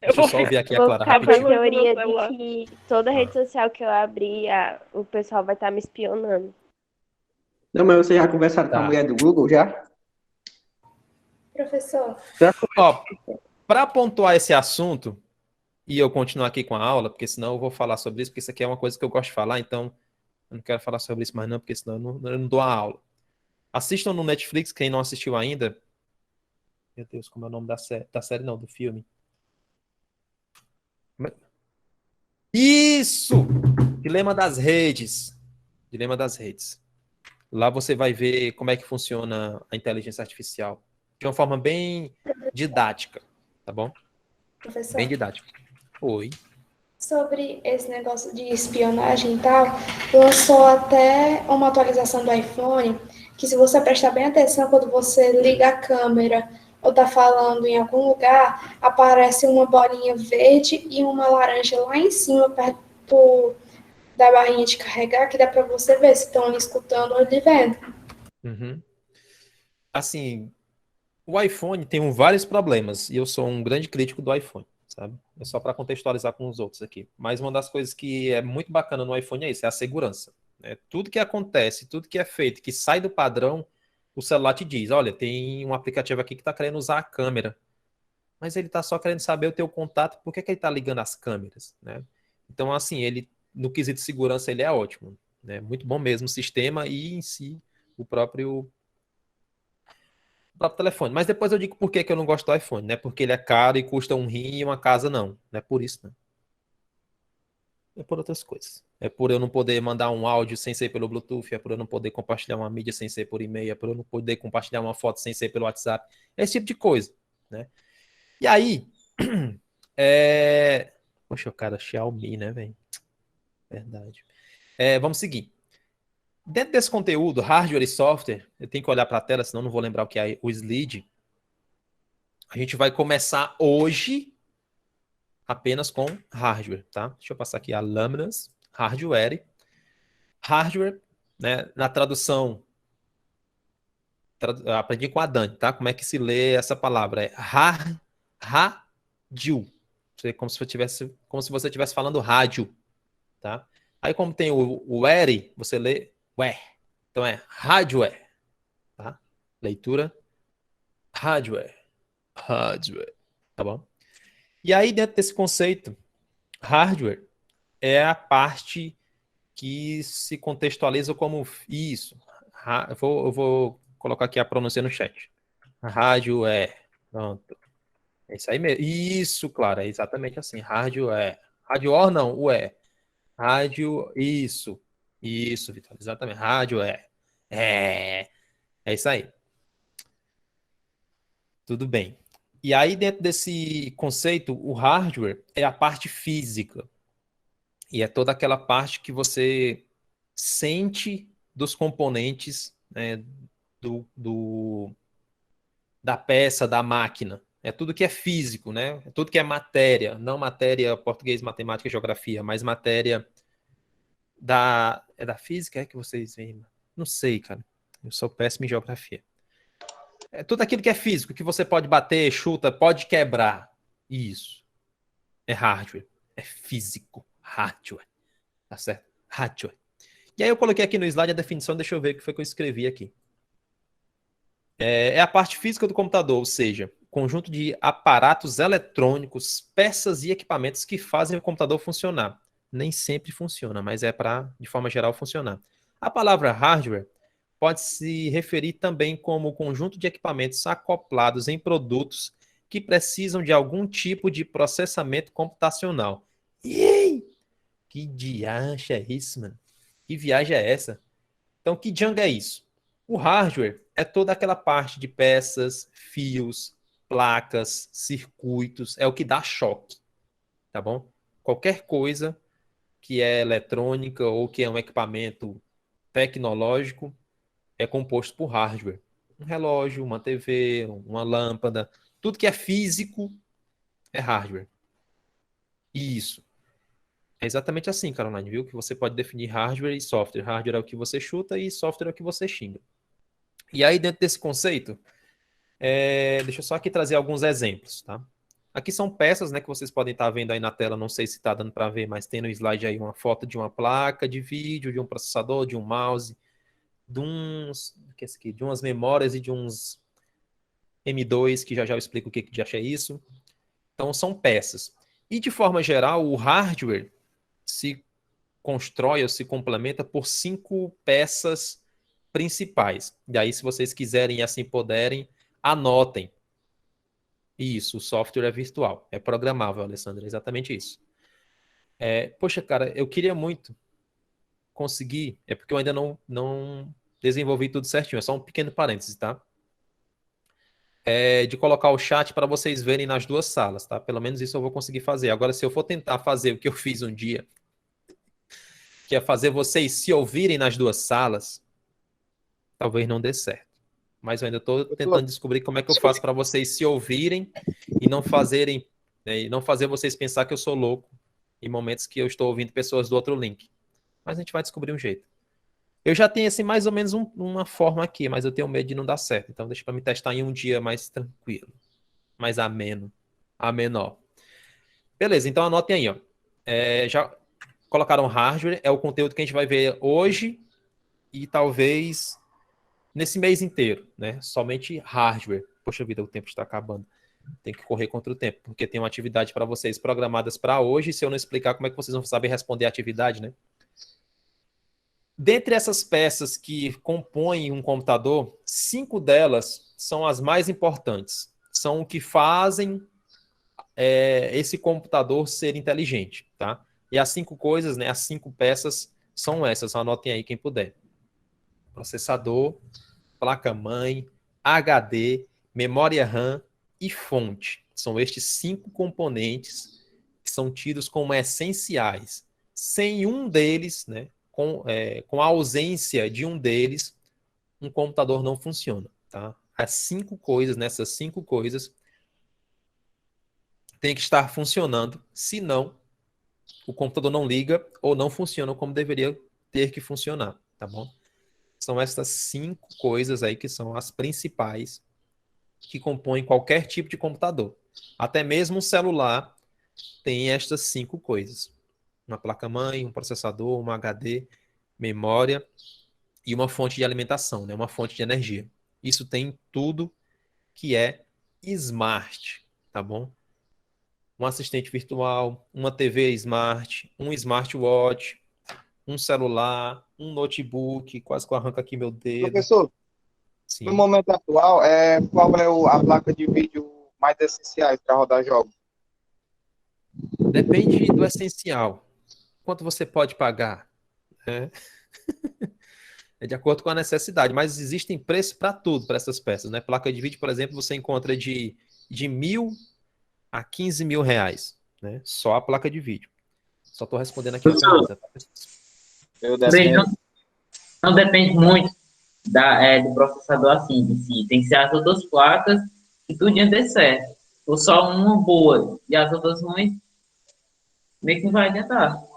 Deixa eu só ouvir aqui a Vou Clara ficar com a rapidinho. teoria celular. de que toda rede social que eu abrir, o pessoal vai estar me espionando. Não, mas você já conversaram com a Tá. mulher do Google, já? Professor, Ó, para pontuar esse assunto, e eu continuar aqui com a aula, porque senão eu vou falar sobre isso, porque isso aqui é uma coisa que eu gosto de falar, então eu não quero falar sobre isso mais não, porque senão eu não dou a aula. Assistam no Netflix, quem não assistiu ainda. Meu Deus, como é o nome da série não, do filme. Isso! Dilema das Redes. Dilema das Redes. Lá você vai ver como é que funciona a inteligência artificial. De uma forma bem didática, tá bom? Professor, Bem didática. Oi. sobre esse negócio de espionagem e tal, lançou até uma atualização do iPhone, que se você prestar bem atenção, quando você liga a câmera ou tá falando em algum lugar, aparece uma bolinha verde e uma laranja lá em cima, perto da barrinha de carregar, que dá para você ver se estão lhe escutando ou lhe vendo. Uhum. Assim, o iPhone tem vários problemas e eu sou um grande crítico do iPhone, sabe? É só para contextualizar com os outros aqui. Mas uma das coisas que é muito bacana no iPhone é isso, é a segurança, né? Tudo que acontece, tudo que é feito, que sai do padrão, o celular te diz, olha, tem um aplicativo aqui que está querendo usar a câmera, mas ele está só querendo saber o teu contato, por que que ele está ligando as câmeras, né? Então, assim, ele, no quesito de segurança, ele é ótimo, né? Muito bom mesmo o sistema e em si o próprio telefone. Mas depois eu digo por que que eu não gosto do iPhone, né? Porque ele é caro e custa um rim e uma casa não. Não é por isso, não. É por outras coisas. É por eu não poder mandar um áudio sem ser pelo Bluetooth, é por eu não poder compartilhar uma mídia sem ser por e-mail, é por eu não poder compartilhar uma foto sem ser pelo WhatsApp. Esse tipo de coisa, né? E aí, poxa, o cara, Xiaomi, né, velho? Verdade. Vamos seguir. Dentro desse conteúdo, hardware e software, eu tenho que olhar para a tela, senão não vou lembrar o que é o slide. A gente vai começar hoje apenas com hardware, tá? Deixa eu passar aqui a lâminas, hardware. Hardware, né? Na tradução, aprendi com a Dani, tá? Como é que se lê essa palavra? É rádio. Como se você estivesse falando rádio, tá? Aí como tem o ere, você lê ué. Então é hardware, tá? Leitura hardware. Hardware, tá bom? E aí dentro desse conceito, hardware é a parte que se contextualiza como isso. Eu vou colocar aqui a pronúncia no chat. Rádio é. Pronto. É isso aí mesmo. Isso, claro, é exatamente assim. Rádio é. Rádio or não, o é. Rádio, isso. Isso, Vitor, exatamente. Rádio é. É isso aí. Tudo bem. E aí, dentro desse conceito, o hardware é a parte física. E é toda aquela parte que você sente dos componentes, né, da peça, da máquina. É tudo que é físico, né? É tudo que é matéria, não matéria português, matemática e geografia, mas matéria é da física, é que vocês veem? Não sei, cara. Eu sou péssimo em geografia. É tudo aquilo que é físico, que você pode bater, chuta, pode quebrar. Isso. É hardware. É físico. Hardware. Tá certo? Hardware. E aí eu coloquei aqui no slide a definição, deixa eu ver o que foi que eu escrevi aqui. É a parte física do computador, ou seja, conjunto de aparatos eletrônicos, peças e equipamentos que fazem o computador funcionar. Nem sempre funciona, mas é para, de forma geral, funcionar. A palavra hardware pode se referir também como o conjunto de equipamentos acoplados em produtos que precisam de algum tipo de processamento computacional. Ei! Que diacho é isso, mano? Que viagem é essa? Então, que Django é isso? O hardware é toda aquela parte de peças, fios, placas, circuitos, é o que dá choque, tá bom? Qualquer coisa que é eletrônica ou que é um equipamento tecnológico é composto por hardware. Um relógio, uma TV, uma lâmpada, tudo que é físico é hardware. Isso. É exatamente assim, Caroline, viu? Que você pode definir hardware e software. Hardware é o que você chuta e software é o que você xinga. E aí, dentro desse conceito, deixa eu só aqui trazer alguns exemplos, tá? Aqui são peças, né, que vocês podem estar vendo aí na tela, não sei se está dando para ver, mas tem no slide aí uma foto de uma placa de vídeo, de um processador, de um mouse, de umas memórias e de uns M2, que já eu explico o que já é isso. Então, são peças. E, de forma geral, o hardware se constrói ou se complementa por 5 peças principais. E aí, se vocês quiserem e assim puderem, anotem. Isso, o software é virtual, é programável, Alessandra, é exatamente isso. Poxa, cara, eu queria muito conseguir, é porque eu ainda não desenvolvi tudo certinho, é só um pequeno parêntese, tá? De colocar o chat para vocês verem nas 2 salas, tá? Pelo menos isso eu vou conseguir fazer. Agora, se eu for tentar fazer o que eu fiz um dia, que é fazer vocês se ouvirem nas 2 salas, talvez não dê certo. Mas eu ainda estou tentando descobrir como é que eu faço para vocês se ouvirem e não fazerem, né, e não fazer vocês pensar que eu sou louco em momentos que eu estou ouvindo pessoas do outro link. Mas a gente vai descobrir um jeito. Eu já tenho assim, mais ou menos uma forma aqui, mas eu tenho medo de não dar certo. Então deixa para me testar em um dia mais tranquilo, mais ameno, amenor. Beleza, então anotem aí, ó. Já colocaram hardware, é o conteúdo que a gente vai ver hoje e talvez nesse mês inteiro, né? Somente hardware. Poxa vida, o tempo está acabando. Tem que correr contra o tempo, porque tem uma atividade para vocês programadas para hoje. E se eu não explicar, como é que vocês vão saber responder a atividade, né? Dentre essas peças que compõem um computador, 5 delas são as mais importantes. São o que fazem esse computador ser inteligente, tá? E as 5 coisas, né? As 5 peças são essas. Anotem aí quem puder. Processador, placa-mãe, HD, memória RAM e fonte. São estes 5 componentes que são tidos como essenciais. Sem um deles, né? Com a ausência de um deles, um computador não funciona, tá? As 5 coisas, nessas 5 coisas, tem que estar funcionando, senão o computador não liga ou não funciona como deveria ter que funcionar, tá bom? São essas 5 coisas aí que são as principais que compõem qualquer tipo de computador. Até mesmo um celular tem estas 5 coisas. Uma placa-mãe, um processador, um HD, memória e uma fonte de alimentação, né? Uma fonte de energia. Isso tem tudo que é smart, tá bom? Um assistente virtual, uma TV smart, um smartwatch, um celular, um notebook, quase que eu arranco aqui meu dedo. Professor, Sim. no momento atual, qual é a placa de vídeo mais essencial para rodar jogos? Depende do essencial. Quanto você pode pagar? É de acordo com a necessidade, mas existem preços para tudo, para essas peças, né? Placa de vídeo, por exemplo, você encontra de 1.000 a 15 mil reais, né? Só a placa de vídeo. Só estou respondendo aqui a pergunta. Bem, não depende muito do processador assim em si. Tem que ser as outras placas e tudo ia dar certo. Ou só uma boa e as outras ruins, meio que não vai adiantar.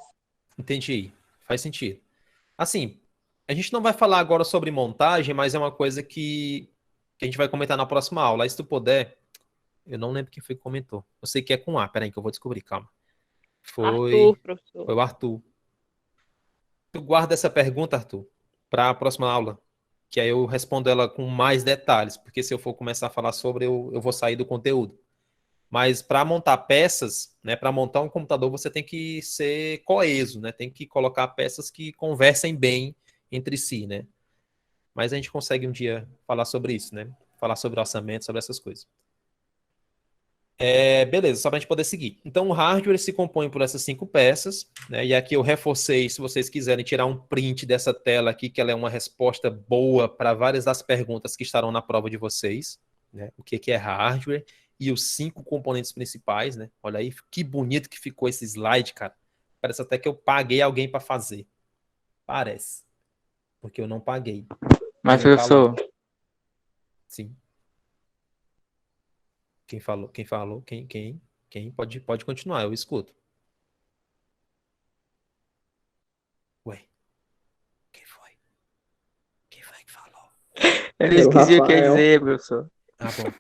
Entendi. Faz sentido. Assim, a gente não vai falar agora sobre montagem, mas é uma coisa que a gente vai comentar na próxima aula. Aí, se tu puder, eu não lembro quem foi que comentou. Eu sei que é com A, peraí que eu vou descobrir, calma. Arthur, professor. Foi o Arthur. Tu guarda essa pergunta, Arthur, para a próxima aula, que aí eu respondo ela com mais detalhes, porque se eu for começar a falar sobre, eu vou sair do conteúdo. Mas para montar peças, né, para montar um computador, você tem que ser coeso, né? Tem que colocar peças que conversem bem entre si, né? Mas a gente consegue um dia falar sobre isso, né? Falar sobre orçamento, sobre essas coisas. Beleza, só para a gente poder seguir. Então, o hardware se compõe por essas 5 peças, né? E aqui eu reforcei, se vocês quiserem tirar um print dessa tela aqui, que ela é uma resposta boa para várias das perguntas que estarão na prova de vocês, né? O que é hardware e os 5 componentes principais, né? Olha aí, que bonito que ficou esse slide, cara. Parece até que eu paguei alguém para fazer. Parece. Porque eu não paguei. Mas, professor... Sim. Quem falou? Quem? Pode continuar, eu escuto. Ué, quem foi? Quem foi que falou? Eu esqueci o que ia dizer, professor. Ah, bom.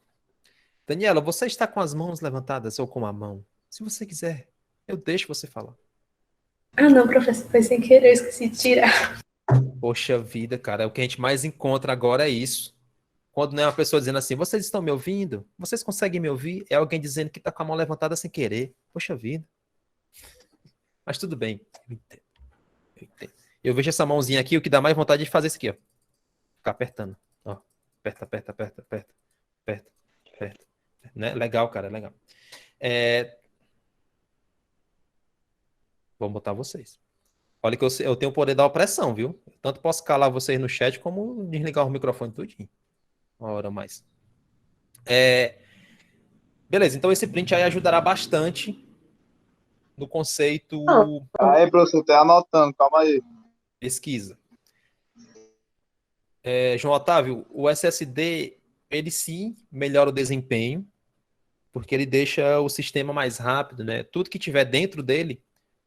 Daniela, você está com as mãos levantadas ou com a mão? Se você quiser, eu deixo você falar. Ah, não, professor, foi sem querer, eu esqueci de tirar. Poxa vida, cara, o que a gente mais encontra agora é isso. Quando não é uma pessoa dizendo assim, vocês estão me ouvindo? Vocês conseguem me ouvir? É alguém dizendo que tá com a mão levantada sem querer. Poxa vida. Mas tudo bem. Eu entendo. Eu vejo essa mãozinha aqui, o que dá mais vontade de fazer isso aqui, ó. Ficar apertando. Ó. Aperta, aperta, aperta, aperta. Aperta, aperta. Né? Legal, cara, legal. Vamos botar vocês. Olha que eu tenho o poder da opressão, viu? Eu tanto posso calar vocês no chat como desligar o microfone tudinho. Uma hora mais. Beleza, então esse print aí ajudará bastante no conceito... Aí, professor, tá anotando, calma aí. Pesquisa. João Otávio, o SSD, ele sim melhora o desempenho, porque ele deixa o sistema mais rápido, né? Tudo que tiver dentro dele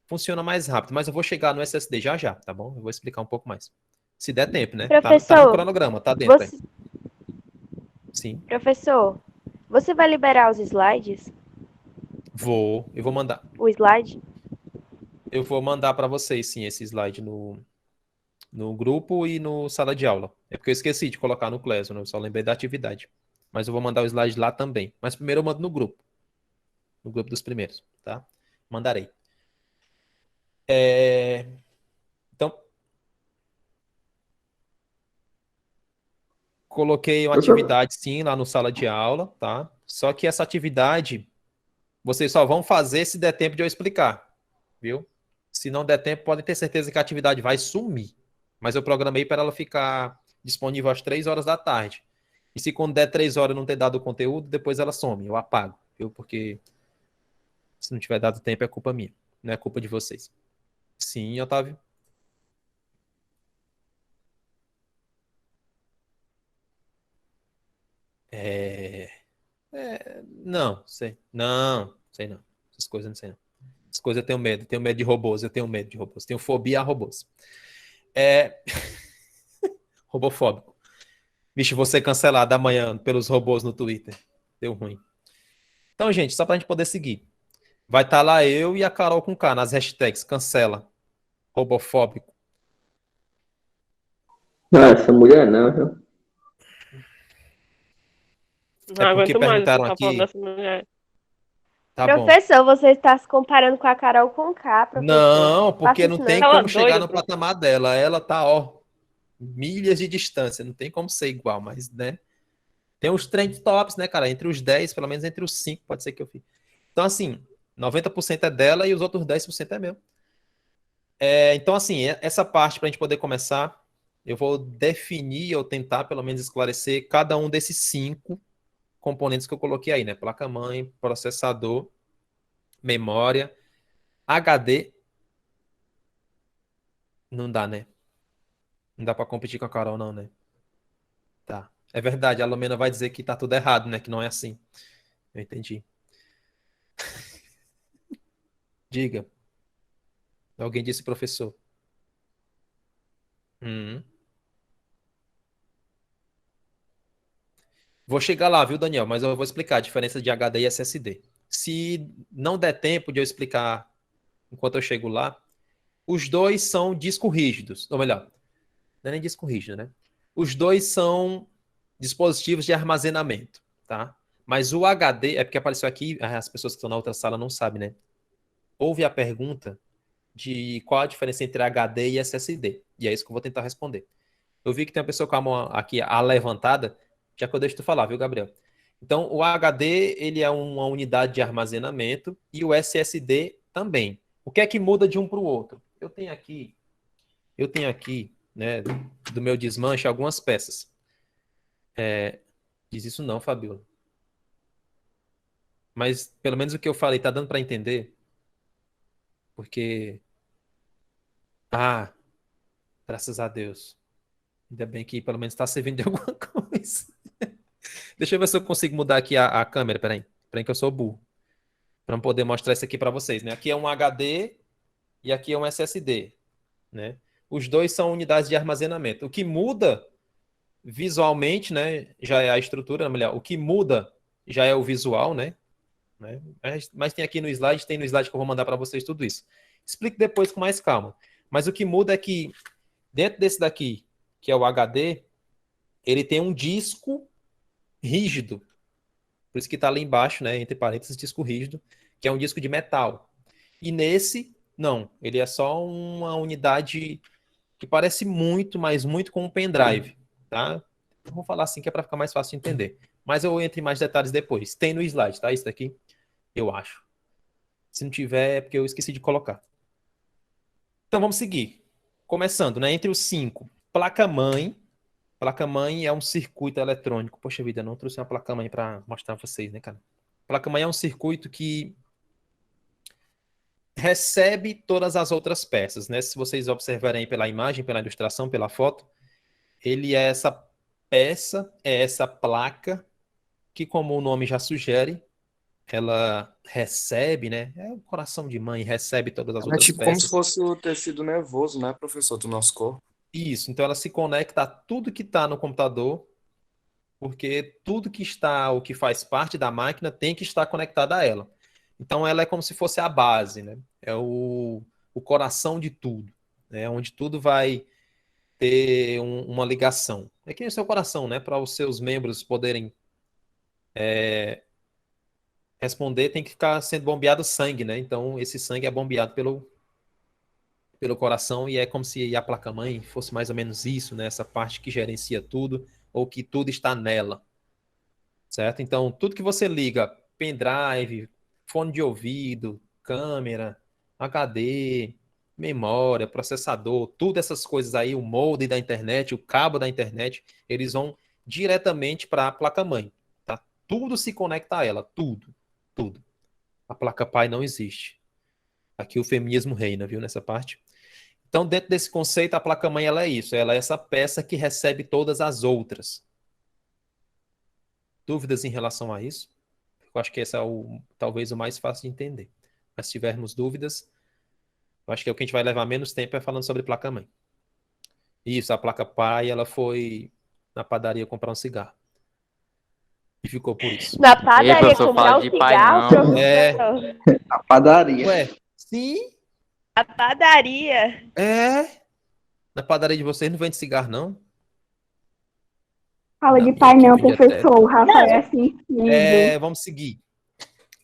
funciona mais rápido, mas eu vou chegar no SSD já, tá bom? Eu vou explicar um pouco mais. Se der tempo, né? Professor, tá no cronograma, tá dentro aí. Sim. Professor, você vai liberar os slides? Eu vou mandar. O slide? Eu vou mandar para vocês, sim, esse slide no grupo e no sala de aula. É porque eu esqueci de colocar no Classroom, eu só lembrei da atividade. Mas eu vou mandar o slide lá também. Mas primeiro eu mando no grupo. No grupo dos primeiros, tá? Mandarei. Então, coloquei uma atividade, sim, lá no sala de aula, tá? Só que essa atividade, vocês só vão fazer se der tempo de eu explicar, viu? Se não der tempo, podem ter certeza que a atividade vai sumir. Mas eu programei para ela ficar disponível às 3 horas da tarde. E se quando der 3 horas não ter dado o conteúdo, depois ela some, eu apago, viu? Porque se não tiver dado tempo é culpa minha, não é culpa de vocês. Sim, Otávio? Não, sei. Não, sei não. Essas coisas eu não sei não. Essas coisas eu tenho medo. Tenho medo de robôs, eu tenho medo de robôs. Tenho fobia a robôs. Robofóbico. Vixe, vou ser cancelado amanhã pelos robôs no Twitter. Deu ruim. Então, gente, só pra gente poder seguir. Vai estar lá eu e a Carol com K nas hashtags. Cancela. Robofóbico. Não, essa mulher não, viu? Não aguento mais você tá falando dessa mulher. Tá professor, você está se comparando com a Carol com K, professor. Não, porque não tem como chegar no doida, patamar dela. Ela tá, ó, milhas de distância. Não tem como ser igual, mas, né? Tem os trend tops, né, cara? Entre os 10, pelo menos entre os 5, pode ser que eu fique. Então, assim, 90% é dela e os outros 10% é meu. Então, assim, essa parte, pra gente poder começar, eu vou definir ou tentar, pelo menos, esclarecer cada um desses 5 componentes que eu coloquei aí, né? Placa-mãe, processador, memória, HD. Não dá, né? Não dá pra competir com a Carol, não, né? Tá. É verdade, a Lumena vai dizer que tá tudo errado, né? Que não é assim. Eu entendi. Diga. Alguém disse professor. Vou chegar lá, viu, Daniel? Mas eu vou explicar a diferença de HD e SSD. Se não der tempo de eu explicar enquanto eu chego lá, os dois são discos rígidos. Ou melhor, não é nem disco rígido, né? Os dois são dispositivos de armazenamento, tá? Mas o HD, é porque apareceu aqui, as pessoas que estão na outra sala não sabem, né? Houve a pergunta de qual a diferença entre HD e SSD. E é isso que eu vou tentar responder. Eu vi que tem uma pessoa com a mão aqui levantada, já que eu deixo tu falar, viu, Gabriel? Então, o HD, ele é uma unidade de armazenamento e o SSD também. O que é que muda de um para o outro? Eu tenho aqui, né, do meu desmanche, algumas peças. Diz isso não, Fabiola. Mas, pelo menos o que eu falei, tá dando para entender? Porque... graças a Deus. Ainda bem que pelo menos está servindo de alguma coisa. Deixa eu ver se eu consigo mudar aqui a câmera. Peraí que eu sou burro. Para poder mostrar isso aqui para vocês, né? Aqui é um HD e aqui é um SSD, né? Os dois são unidades de armazenamento. O que muda visualmente, né, já é a estrutura, melhor, o que muda já é o visual, né? Mas tem aqui no slide, que eu vou mandar para vocês tudo isso. Explico depois com mais calma. Mas o que muda é que dentro desse daqui, que é o HD, ele tem um disco rígido, por isso que está ali embaixo, né, entre parênteses, disco rígido, que é um disco de metal. E nesse, não, ele é só uma unidade que parece muito, mas muito com um pendrive, tá? Eu vou falar assim que é para ficar mais fácil de entender. Mas eu entro em mais detalhes depois. Tem no slide, tá? Isso daqui, eu acho. Se não tiver, é porque eu esqueci de colocar. Então vamos seguir. Começando, né? Entre os 5. Placa-mãe. Placa-mãe é um circuito eletrônico. Poxa vida, eu não trouxe uma placa-mãe para mostrar pra vocês, né, cara? Placa-mãe é um circuito que recebe todas as outras peças, né? Se vocês observarem aí pela imagem, pela ilustração, pela foto, ele é essa peça, é essa placa que, como o nome já sugere, ela recebe, né? É o coração de mãe, recebe todas as É outras tipo como se peças. fosse o tecido nervoso, né, professor, do nosso corpo. Isso, então ela se conecta a tudo que está no computador, porque tudo que está, o que faz parte da máquina, tem que estar conectado a ela. Então ela é como se fosse a base, né? É o coração de tudo, né? Onde tudo vai ter uma ligação. É que nem o seu coração, né? Para os seus membros poderem responder, tem que ficar sendo bombeado sangue, né? Então esse sangue é bombeado pelo coração e é como se a placa-mãe fosse mais ou menos isso, né? Essa parte que gerencia tudo ou que tudo está nela, certo? Então tudo que você liga, pendrive, fone de ouvido, câmera, HD, memória, processador, tudo essas coisas aí, o modem da internet, o cabo da internet, eles vão diretamente para a placa-mãe, tá? Tudo se conecta a ela, tudo, tudo. A placa-pai não existe. Aqui o feminismo reina, viu, nessa parte. Então, dentro desse conceito, a placa-mãe ela é isso, ela é essa peça que recebe todas as outras. Dúvidas em relação a isso? Eu acho que esse é talvez o mais fácil de entender. Mas se tivermos dúvidas, eu acho que é o que a gente vai levar menos tempo é falando sobre placa-mãe. Isso, a placa-pai, ela foi na padaria comprar um cigarro. E ficou por isso. Na padaria professor, comprar fala um de pai, cigarro, não. professor? A padaria. Ué, sim, A padaria. na padaria de vocês não vende cigarro, não? Fala Na de minha pai aqui não, vendia professor. O Rafael é sensível. Vamos seguir.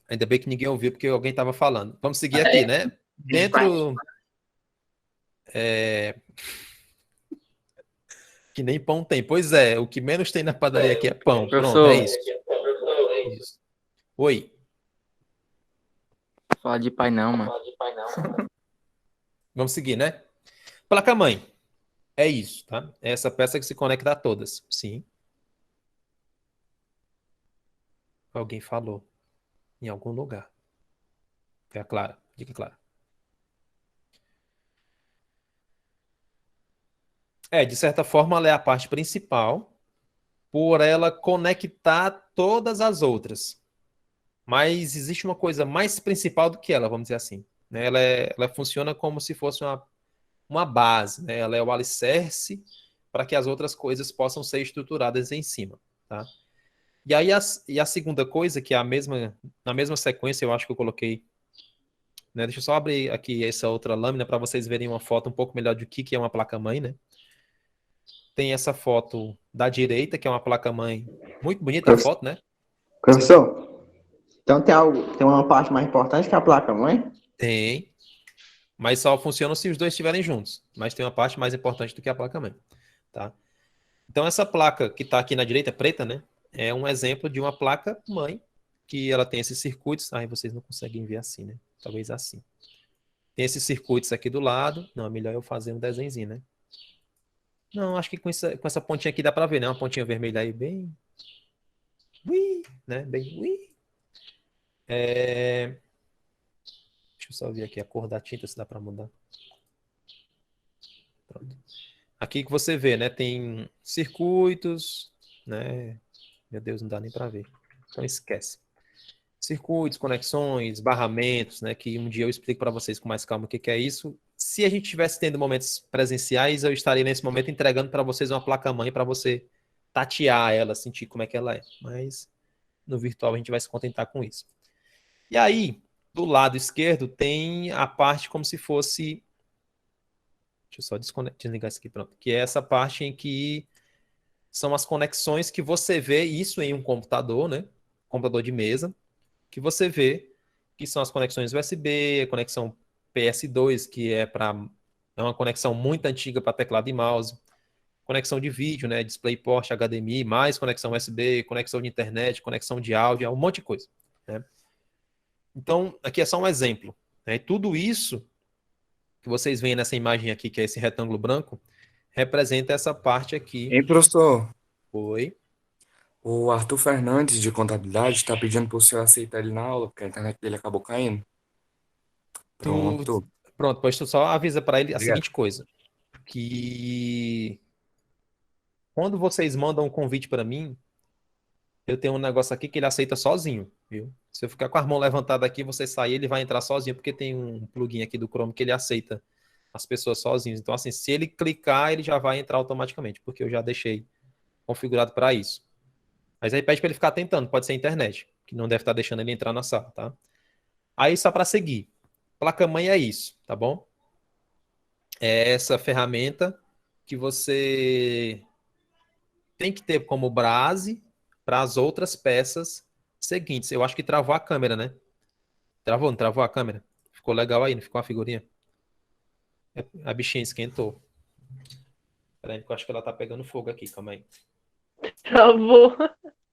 Ainda bem que ninguém ouviu, porque alguém estava falando. Vamos seguir aqui, né? Dentro... Que nem pão tem. Pois é, o que menos tem na padaria aqui é pão. Pronto, é isso. Isso. Oi. Fala de pai não, mano. Vamos seguir, né? Placa-mãe. É isso, tá? É essa peça que se conecta a todas. Sim. Alguém falou. Em algum lugar. Fica clara. Fica clara. De certa forma, ela é a parte principal, por ela conectar todas as outras. Mas existe uma coisa mais principal do que ela, vamos dizer assim, né? Ela funciona como se fosse uma base, né? Ela é o alicerce para que as outras coisas possam ser estruturadas em cima, tá? E aí a segunda coisa, que é na mesma sequência, eu acho que eu coloquei, né? Deixa eu só abrir aqui essa outra lâmina para vocês verem uma foto um pouco melhor do que é uma placa-mãe, né? Tem essa foto da direita, que é uma placa-mãe muito bonita, a foto, né? Professor, então tem uma parte mais importante que a placa-mãe? Tem, mas só funciona se os dois estiverem juntos. Mas tem uma parte mais importante do que a placa-mãe, tá? Então essa placa que está aqui na direita, preta, né? É um exemplo de uma placa-mãe, que ela tem esses circuitos. Ai, vocês não conseguem ver assim, né? Talvez assim. Tem esses circuitos aqui do lado. Não, é melhor eu fazer um desenhozinho, né? Não, acho que com essa pontinha aqui dá para ver, né? Uma pontinha vermelha aí bem... Ui, né? Bem... Ui. Deixa eu só ver aqui a cor da tinta, se dá para mudar. Pronto. Aqui que você vê, né? Tem circuitos, né? Meu Deus, não dá nem para ver. Então esquece. Circuitos, conexões, barramentos, né? Que um dia eu explico para vocês com mais calma o que é isso. Se a gente estivesse tendo momentos presenciais, eu estaria nesse momento entregando para vocês uma placa-mãe para você tatear ela, sentir como é que ela é. Mas no virtual a gente vai se contentar com isso. E aí, do lado esquerdo, tem a parte como se fosse... Deixa eu só desligar isso aqui, pronto. Que é essa parte em que são as conexões que você vê isso em um computador, né? Computador de mesa, que você vê que são as conexões USB, a conexão PS2, que é uma conexão muito antiga para teclado e mouse, conexão de vídeo, né? DisplayPort, HDMI, mais conexão USB, conexão de internet, conexão de áudio, um monte de coisa, né? Então, aqui é só um exemplo, né? E tudo isso que vocês veem nessa imagem aqui, que é esse retângulo branco, representa essa parte aqui. Hein, professor? Oi. O Arthur Fernandes, de contabilidade, está pedindo para o senhor aceitar ele na aula, porque a internet dele acabou caindo. Pronto. Pronto, pois tu só avisa para ele a Obrigado. seguinte coisa, que quando vocês mandam um convite para mim, eu tenho um negócio aqui que ele aceita sozinho, viu? Se eu ficar com a mão levantada aqui, você sair, ele vai entrar sozinho, porque tem um plugin aqui do Chrome que ele aceita as pessoas sozinhos. Então, assim, se ele clicar, ele já vai entrar automaticamente, porque eu já deixei configurado para isso. Mas aí pede para ele ficar tentando, pode ser a internet, que não deve estar deixando ele entrar na sala, tá? Aí, só para seguir, placa-mãe é isso, tá bom? É essa ferramenta que você tem que ter como base para as outras peças seguintes. Eu acho que travou a câmera, né? Travou, não travou a câmera? Ficou legal aí, não ficou a figurinha? A bichinha esquentou. Peraí, que eu acho que ela tá pegando fogo aqui, calma aí. Travou.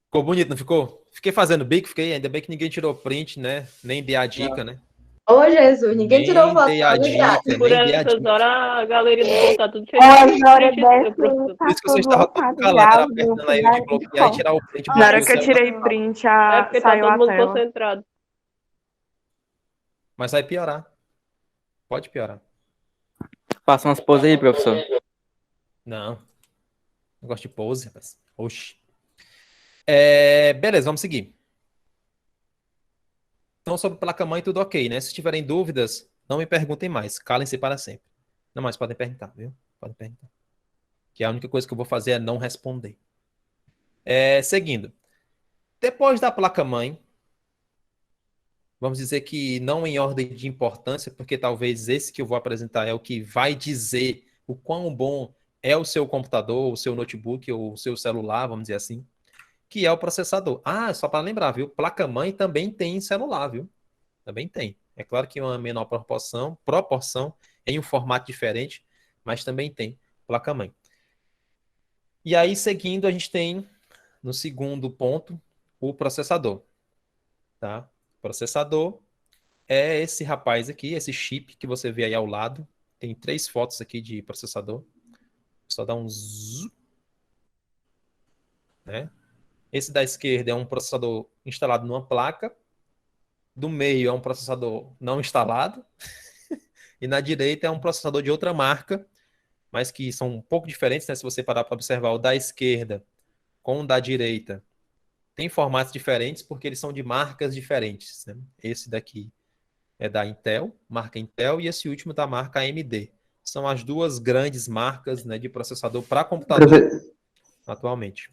Ficou bonito, não ficou? Fiquei fazendo bico, ainda bem que ninguém tirou print, né? Nem dei a dica, né? Ô, Jesus, ninguém tirou foto. Dei a dica, Por nem dei a essas dica. horas, a galeria do povo tá tudo cheio Olha, de na hora print, seu dessa, professor. Por isso que você estava tudo calado, era apertando aí de bloquear e tirar o print. Na hora que eu tirei print, É porque tá saiu todo a mundo tela. concentrado. Mas vai piorar. Pode piorar. Faça umas poses aí, professor. Não. Não gosto de pose, rapaz. Oxi. Beleza, vamos seguir. Então, sobre placa-mãe, tudo ok, né? Se tiverem dúvidas, não me perguntem mais. Calem-se para sempre. Não, mas podem perguntar, viu? Podem perguntar. Que a única coisa que eu vou fazer é não responder. Seguindo. Depois da placa-mãe, vamos dizer que não em ordem de importância, porque talvez esse que eu vou apresentar é o que vai dizer o quão bom é o seu computador, o seu notebook ou o seu celular, vamos dizer assim, que é o processador. Ah, só para lembrar, viu? Placa-mãe também tem celular, viu? Também tem. É claro que uma menor proporção, em um formato diferente, mas também tem placa-mãe. E aí, seguindo, a gente tem, no segundo ponto, o processador. Tá? Processador é esse rapaz aqui, esse chip que você vê aí ao lado. Tem 3 fotos aqui de processador. Só dá um zoom. Né? Esse da esquerda é um processador instalado numa placa. Do meio é um processador não instalado. E na direita é um processador de outra marca, mas que são um pouco diferentes, né? Se você parar para observar o da esquerda com o da direita, tem formatos diferentes porque eles são de marcas diferentes. Né? Esse daqui é da Intel, marca Intel, e esse último da marca AMD. São as duas grandes marcas, né, de processador para computador atualmente.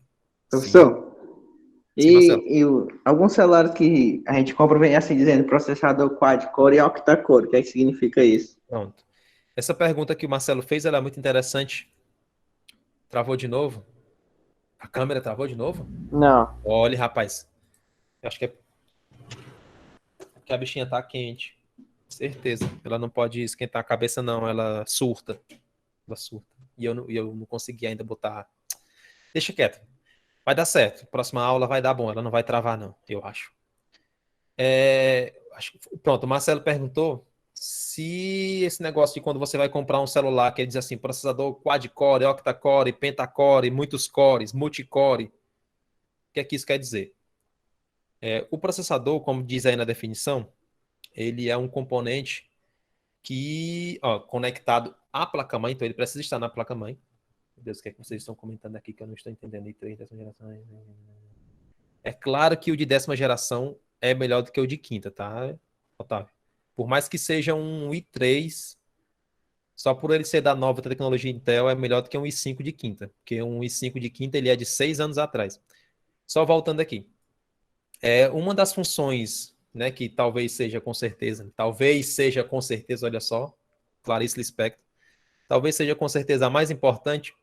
Professor, Sim, alguns celulares que a gente compra vem assim dizendo processador quad-core e octa-core. O que é que significa isso? Pronto. Essa pergunta que o Marcelo fez, ela é muito interessante. Travou de novo? A câmera travou de novo? Não. Olha, rapaz. Eu acho que é porque a bichinha tá quente. Certeza. Ela não pode esquentar a cabeça, não. Ela surta. Ela surta. E eu não consegui ainda botar. Deixa quieto. Vai dar certo. Próxima aula vai dar bom. Ela não vai travar, não. Eu acho. Pronto, o Marcelo perguntou se esse negócio de quando você vai comprar um celular, que ele diz assim, processador quad-core, octa-core, pentacore, muitos cores, multicore. O que é que isso quer dizer? O processador, como diz aí na definição, ele é um componente que, conectado à placa-mãe, então ele precisa estar na placa-mãe. Meu Deus, o que é que vocês estão comentando aqui que eu não estou entendendo? I3, 10ª geração. É claro que o de 10ª geração é melhor do que o de 5ª, tá, Otávio? Por mais que seja um i3, só por ele ser da nova tecnologia Intel, é melhor do que um i5 de 5ª, porque um i5 de 5ª ele é de 6 anos atrás. Só voltando aqui. Uma das funções, né, que talvez seja com certeza, olha só, Clarice Lispector, talvez seja com certeza a mais importante,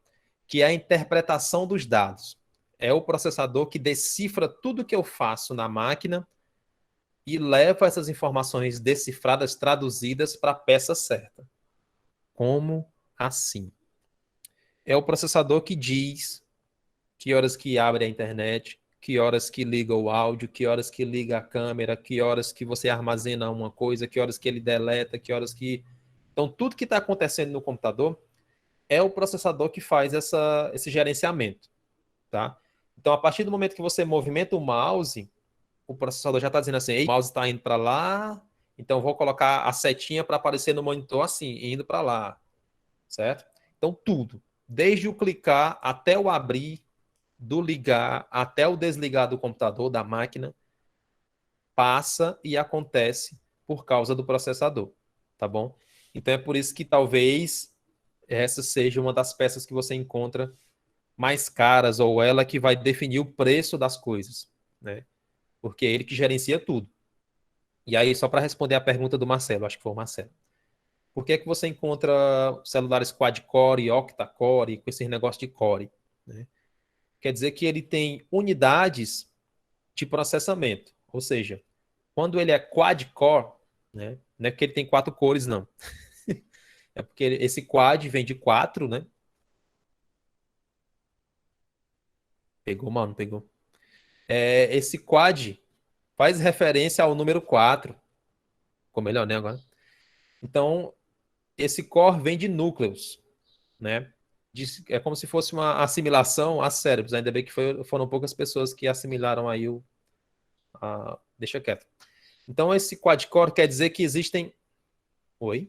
que é a interpretação dos dados. É o processador que decifra tudo que eu faço na máquina e leva essas informações decifradas, traduzidas para a peça certa. Como assim? É o processador que diz que horas que abre a internet, que horas que liga o áudio, que horas que liga a câmera, que horas que você armazena uma coisa, que horas que ele deleta, que horas que... Então, tudo que está acontecendo no computador é o processador que faz esse gerenciamento, tá? Então, a partir do momento que você movimenta o mouse, o processador já está dizendo assim, o mouse está indo para lá, então vou colocar a setinha para aparecer no monitor assim, indo para lá, certo? Então, tudo, desde o clicar até o abrir, do ligar até o desligar do computador, da máquina, passa e acontece por causa do processador, tá bom? Então, é por isso que talvez essa seja uma das peças que você encontra mais caras, ou ela que vai definir o preço das coisas, né? Porque é ele que gerencia tudo. E aí, só para responder a pergunta do Marcelo, acho que foi o Marcelo. Por que é que você encontra celulares quad-core e octa-core, com esse negócio de core, né? Quer dizer que ele tem unidades de processamento. Ou seja, quando ele é quad-core, né, não é porque ele tem 4 cores, não. É porque esse quad vem de 4, né? Pegou, mano, não pegou. Esse quad faz referência ao número 4. Ficou melhor, né, agora? Então, esse core vem de núcleos, né? É como se fosse uma assimilação a cérebros. Ainda bem que foram poucas pessoas que assimilaram aí deixa quieto. Então, esse quad-core quer dizer que existem... Oi?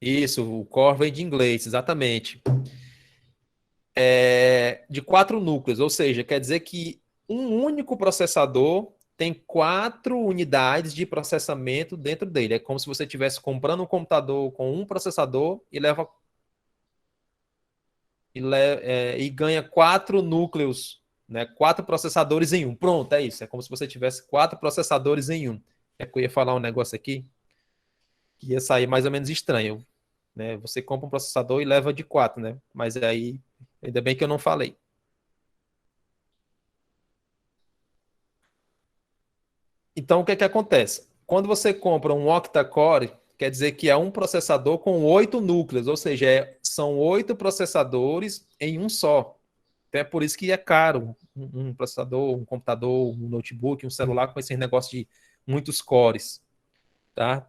Isso, o core vem de inglês, exatamente. De 4 núcleos, ou seja, quer dizer que um único processador tem 4 unidades de processamento dentro dele. É como se você estivesse comprando um computador com um processador e ganha 4 núcleos, né? 4 processadores em um. Pronto, é isso. É como se você tivesse 4 processadores em um. É que eu ia falar um negócio aqui que ia sair mais ou menos estranho, né? Você compra um processador e leva de 4, né? Mas aí, ainda bem que eu não falei. Então, o que é que acontece? Quando você compra um octa-core, quer dizer que é um processador com 8 núcleos, ou seja, são 8 processadores em um só. Então, é por isso que é caro um processador, um computador, um notebook, um celular com esse negócio de muitos cores, tá?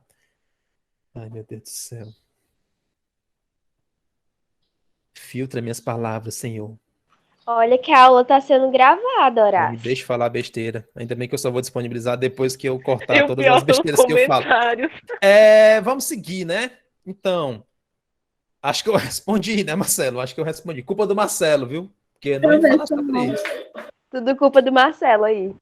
Ai, meu Deus do céu. Filtra minhas palavras, Senhor. Olha que a aula tá sendo gravada, Não me Horácio. deixe falar besteira. Ainda bem que eu só vou disponibilizar depois que eu cortar E o todas pior as são os besteiras que eu falo. comentários. Vamos seguir, né? Então, acho que eu respondi, né, Marcelo? Acho que eu respondi. Culpa do Marcelo, viu? Porque não ia falar sobre isso. Tudo culpa do Marcelo aí.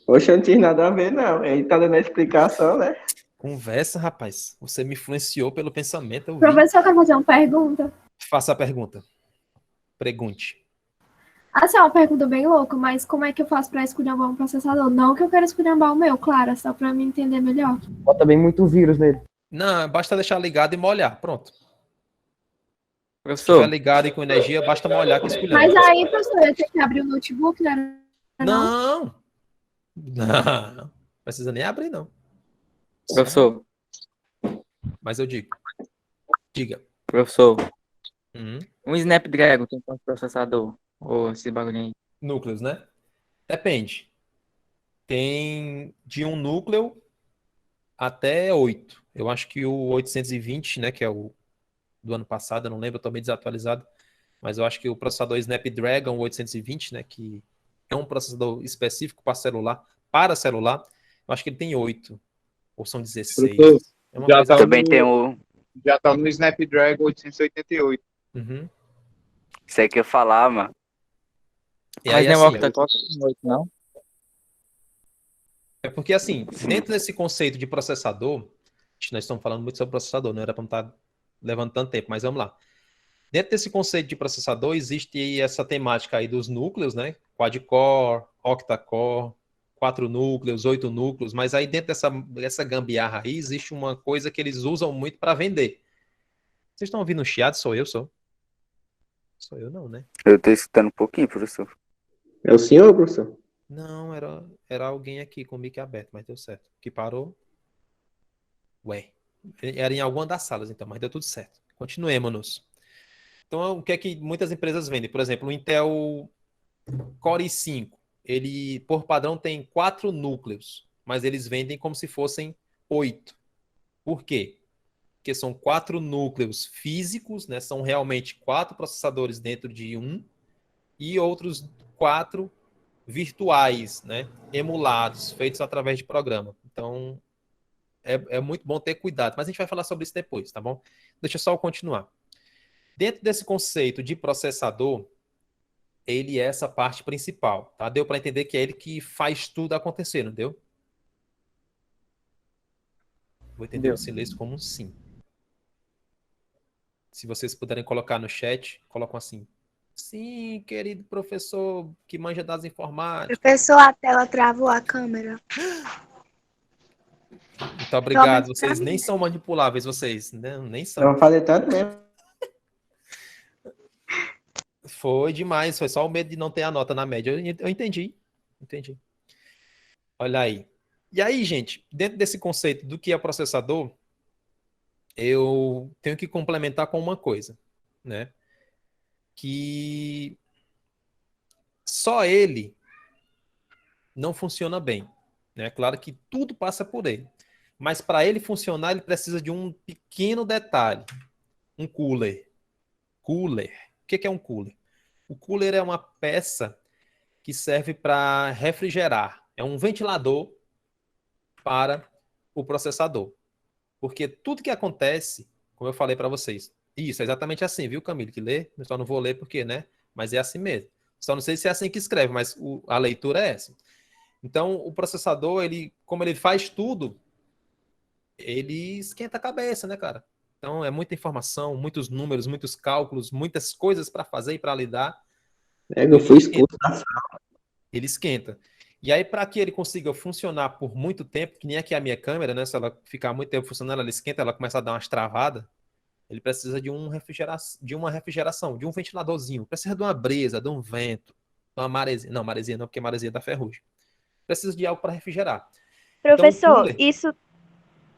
Oxe, eu não tinha nada a ver, não. Ele tá dando a explicação, né? Conversa, rapaz. Você me influenciou pelo pensamento. Eu vi. Professor, eu quero fazer uma pergunta. Faça a pergunta. Pergunte. Assim, é uma pergunta bem louca, mas como é que eu faço pra esculhambar um processador? Não que eu quero esculhambar o meu, claro, é só pra me entender melhor. Bota bem muito vírus nele. Não, basta deixar ligado e molhar. Pronto. Se Professor, estiver ligado e com energia, basta molhar que escolheu. Mas aí, professor, eu tenho que abrir o notebook, né? Não. Não. Precisa nem abrir, não. professor, Mas eu digo. Diga. professor, Uhum. um Snapdragon tem quanto processador? Ou esse bagulho aí? Núcleos, né? Depende. Tem de um núcleo até 8. Eu acho que o 820, né, que é o do ano passado, eu não lembro, eu tô meio desatualizado, mas eu acho que o processador Snapdragon 820, né, que é um processador específico para celular, eu acho que ele tem 8, ou são 16. Professor, É uma já coisa tá assim. Também tem o... Já tá no Snapdragon 888. Uhum. Isso aí que eu ia falar, mano. E Mas aí, não é o assim, octa-core, não? é porque, assim, dentro desse conceito de processador, nós estamos falando muito sobre processador, não era para não estar levando tanto tempo, mas vamos lá. Dentro desse conceito de processador, existe essa temática aí dos núcleos, né? Quad-core, octa-core, 4 núcleos, 8 núcleos, mas aí dentro dessa gambiarra aí, existe uma coisa que eles usam muito para vender, Vocês estão ouvindo o chiado? Sou eu? Sou eu não, né? Eu tô escutando um pouquinho, professor. É o senhor, professor? Não, era alguém aqui com o mic aberto, mas deu certo. Que parou. Ué. Era em alguma das salas, então, mas deu tudo certo. Continuemos. Então, o que é que muitas empresas vendem? Por exemplo, o Intel Core i5, ele, por padrão, tem 4 núcleos, mas eles vendem como se fossem 8. Por quê? Porque são 4 núcleos físicos, né? São realmente 4 processadores dentro de um, e outros 4 virtuais, né? Emulados, feitos através de programa. Então, é muito bom ter cuidado, mas a gente vai falar sobre isso depois, tá bom? Deixa eu só continuar. Dentro desse conceito de processador, ele é essa parte principal, tá? Deu para entender que é ele que faz tudo acontecer, não deu? Vou entender o silêncio como um sim. Se vocês puderem colocar no chat, colocam assim. Sim, querido professor que manja das informáticas. Professor, a tela travou a câmera. Muito obrigado. Vocês nem são manipuláveis, vocês. Nem são. Não fazer tanto mesmo. Foi demais. Foi só o medo de não ter a nota na média. Eu entendi. Entendi. Olha aí. E aí, gente, dentro desse conceito do que é processador, eu tenho que complementar com uma coisa, né? Que só ele não funciona bem, né? Claro que tudo passa por ele. Mas para ele funcionar, ele precisa de um pequeno detalhe. Um cooler. Cooler. O que é um cooler? O cooler é uma peça que serve para refrigerar. É um ventilador para o processador. Porque tudo que acontece, como eu falei para vocês, isso é exatamente assim, viu, Camilo? Que lê, eu só não vou ler porque, né? Mas é assim mesmo. Só não sei se é assim que escreve, mas a leitura é essa. Então, o processador, como ele faz tudo, ele esquenta a cabeça, né, cara? Então, é muita informação, muitos números, muitos cálculos, muitas coisas para fazer e para lidar. Eu fui expulso da sala. Ele esquenta. E aí, para que ele consiga funcionar por muito tempo, que nem aqui a minha câmera, né? Se ela ficar muito tempo funcionando, ela esquenta, ela começa a dar umas travadas. Ele precisa de uma refrigeração, de um ventiladorzinho. Precisa de uma brisa, de um vento, de uma maresia. Não, maresia não, porque maresia dá ferrugem. Precisa de algo para refrigerar. Professor, Então,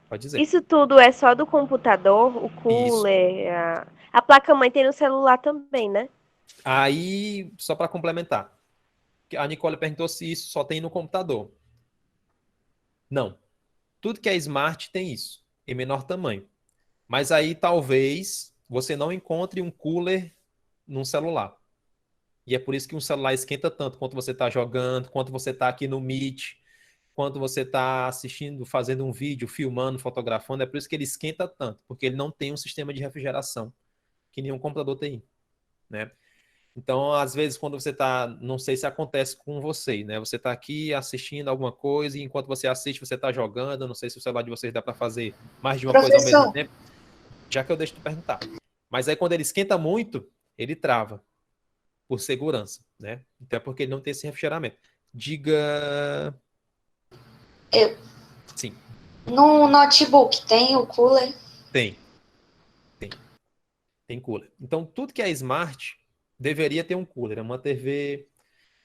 pode dizer. Isso tudo é só do computador? O cooler, a placa-mãe tem no celular também, né? Aí, só para complementar. A Nicole perguntou se isso só tem no computador. Não. Tudo que é smart tem isso, em menor tamanho. Mas aí talvez você não encontre um cooler num celular. E é por isso que um celular esquenta tanto quanto você está jogando, quanto você está aqui no Meet, quanto você está assistindo, fazendo um vídeo, filmando, fotografando. É por isso que ele esquenta tanto, porque ele não tem um sistema de refrigeração que nenhum computador tem, né? Então, às vezes, quando você está, não sei se acontece com você, né? Você está aqui assistindo alguma coisa e enquanto você assiste, você está jogando. Não sei se o celular de vocês dá para fazer mais de uma coisa ao mesmo tempo. Já que eu deixo de perguntar. Mas aí, quando ele esquenta muito, ele trava por segurança, né? Então, é porque ele não tem esse refrigeramento. Diga... Sim. No notebook tem o cooler? Tem cooler. Então, tudo que é smart deveria ter um cooler. Uma TV...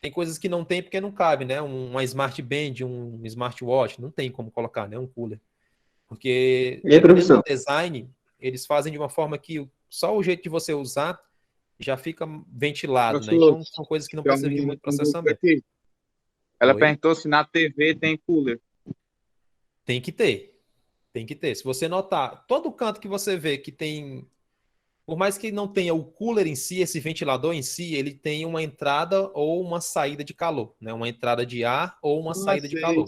Tem coisas que não tem porque não cabe, né? Uma Smart Band, um smartwatch, não tem como colocar, né? Um cooler. Porque dependendo do design, eles fazem de uma forma que só o jeito de você usar já fica ventilado, né? Então, são coisas que não precisam de muito processamento. Ela perguntou se na TV tem cooler. Tem que ter. Tem que ter. Se você notar, todo canto que você vê que tem... Por mais que não tenha o cooler em si, esse ventilador em si, ele tem uma entrada ou uma saída de calor, né? Uma entrada de ar ou uma saída de calor.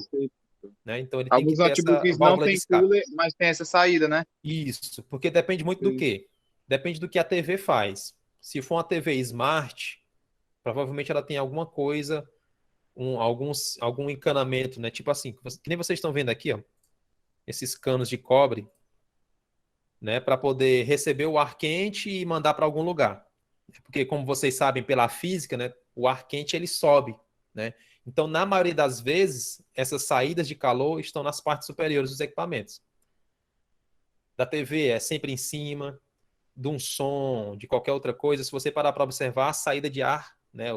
Né? Então ele tem que ter essa válvula de escape. Cooler, mas tem essa saída, né? Isso, porque depende muito do quê? Depende do que a TV faz. Se for uma TV Smart, provavelmente ela tem alguma coisa, algum encanamento, né? Tipo assim, que nem vocês estão vendo aqui, ó, esses canos de cobre, né, para poder receber o ar quente e mandar para algum lugar. Porque, como vocês sabem pela física, né, o ar quente ele sobe, né? Então, na maioria das vezes, essas saídas de calor estão nas partes superiores dos equipamentos. Da TV é sempre em cima, de um som, de qualquer outra coisa, se você parar para observar, a saída de ar, né,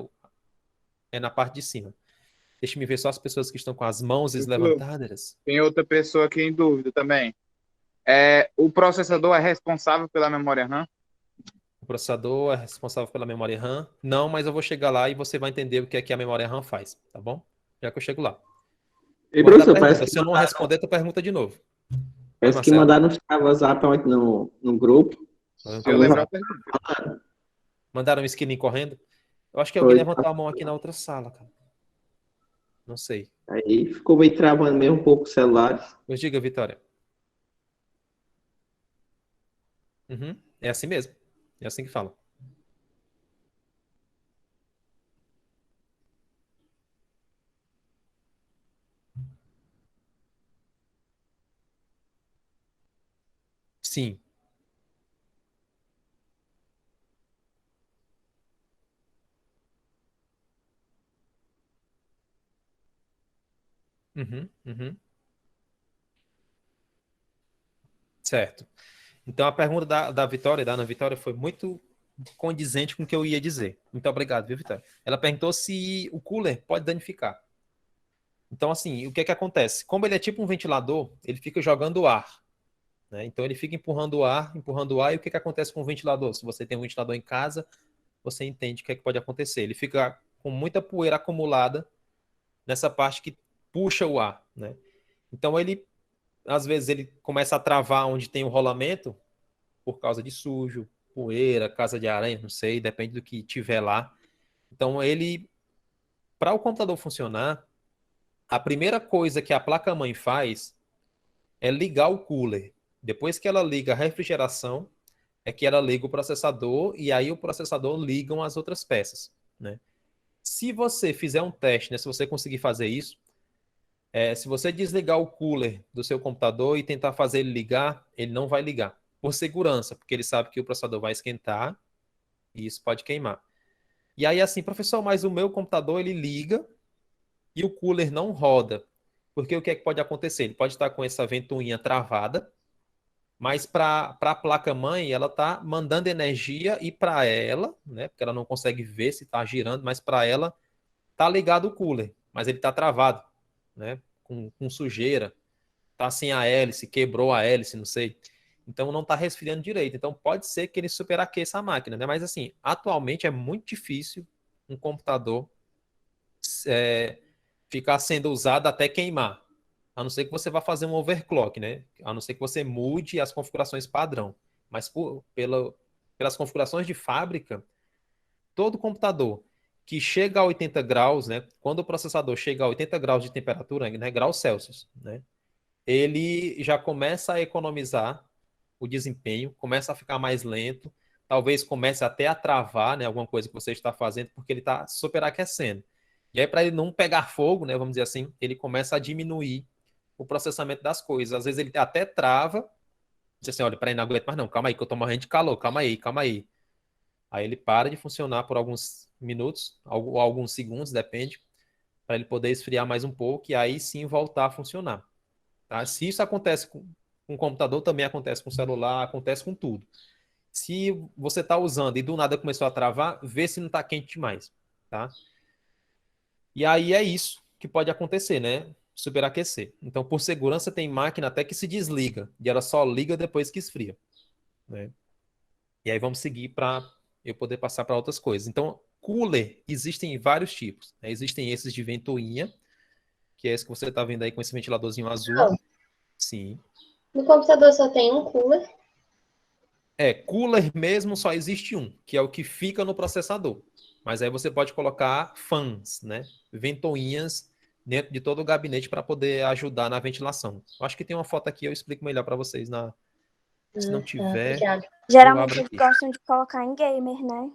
é na parte de cima. Deixa eu ver só as pessoas que estão com as mãos levantadas. Tem outra pessoa aqui em dúvida também. O processador é responsável pela memória RAM? O processador é responsável pela memória RAM? Não, mas eu vou chegar lá e você vai entender o que é que a memória RAM faz, tá bom? Já que eu chego lá. E, professor, parece que se eu não responder, tu pergunta de novo. Parece que mandaram um WhatsApp no grupo. Eu lembro a pergunta. Mandaram um skin correndo? Eu acho que alguém levantou a mão aqui na outra sala, cara. Não sei. Aí ficou meio travando mesmo um pouco os celulares. Pois diga, Vitória. É assim mesmo. É assim que fala. Sim. Certo. Então a pergunta da Vitória, da Ana Vitória, foi muito condizente com o que eu ia dizer. Muito obrigado, viu, Vitória? Ela perguntou se o cooler pode danificar. Então, assim, o que é que acontece? Como ele é tipo um ventilador, ele fica jogando ar, né? Então ele fica empurrando o ar, e o que é que acontece com o ventilador? Se você tem um ventilador em casa, você entende o que é que pode acontecer. Ele fica com muita poeira acumulada nessa parte que puxa o ar, né? Então ele, às vezes, ele começa a travar onde tem o rolamento por causa de sujo, poeira, casa de aranha, não sei, depende do que tiver lá. Então ele, para o computador funcionar, a primeira coisa que a placa-mãe faz é ligar o cooler. Depois que ela liga a refrigeração, é que ela liga o processador e aí o processador ligam as outras peças, né? Se você fizer um teste, né, se você conseguir fazer isso, se você desligar o cooler do seu computador e tentar fazer ele ligar, ele não vai ligar. Por segurança, porque ele sabe que o processador vai esquentar e isso pode queimar. E aí assim, professor, mas o meu computador ele liga e o cooler não roda. Porque o que é que pode acontecer? Ele pode estar com essa ventoinha travada, mas para a placa-mãe, ela está mandando energia e para ela, né, porque ela não consegue ver se está girando, mas para ela está ligado o cooler, mas ele está travado, né, com sujeira, está sem a hélice, quebrou a hélice, não sei. Então não está resfriando direito. Então pode ser que ele superaqueça a máquina, né? Mas assim, atualmente é muito difícil um computador ficar sendo usado até queimar. A não ser que você vá fazer um overclock, né? A não ser que você mude as configurações padrão. Mas pelas configurações de fábrica, todo computador que chega a 80 graus, né? Quando o processador chega a 80 graus de temperatura, né? Graus Celsius, né? Ele já começa a economizar o desempenho, começa a ficar mais lento, talvez comece até a travar, né? Alguma coisa que você está fazendo, porque ele está superaquecendo. E aí, para ele não pegar fogo, né? Vamos dizer assim, ele começa a diminuir o processamento das coisas. Às vezes ele até trava, diz assim, olha, peraí, não aguento mais não, calma aí, que eu tô morrendo de calor, calma aí, calma aí. Aí ele para de funcionar por alguns minutos, ou alguns segundos, depende, para ele poder esfriar mais um pouco e aí sim voltar a funcionar. Tá? Se isso acontece com o computador, também acontece com o celular, acontece com tudo. Se você está usando e do nada começou a travar, vê se não está quente demais, tá? E aí é isso que pode acontecer, né? Superaquecer. Então, por segurança, tem máquina até que se desliga e ela só liga depois que esfria, né? E aí vamos seguir para eu poder passar para outras coisas. Então, cooler existem vários tipos, né? Existem esses de ventoinha, que é esse que você está vendo aí com esse ventiladorzinho azul. Não. Sim. No computador só tem um cooler. Cooler mesmo só existe um, que é o que fica no processador. Mas aí você pode colocar fãs, né? Ventoinhas dentro de todo o gabinete para poder ajudar na ventilação. Eu acho que tem uma foto aqui, eu explico melhor para vocês. Se não tiver... Geralmente eles gostam de colocar em gamer, né?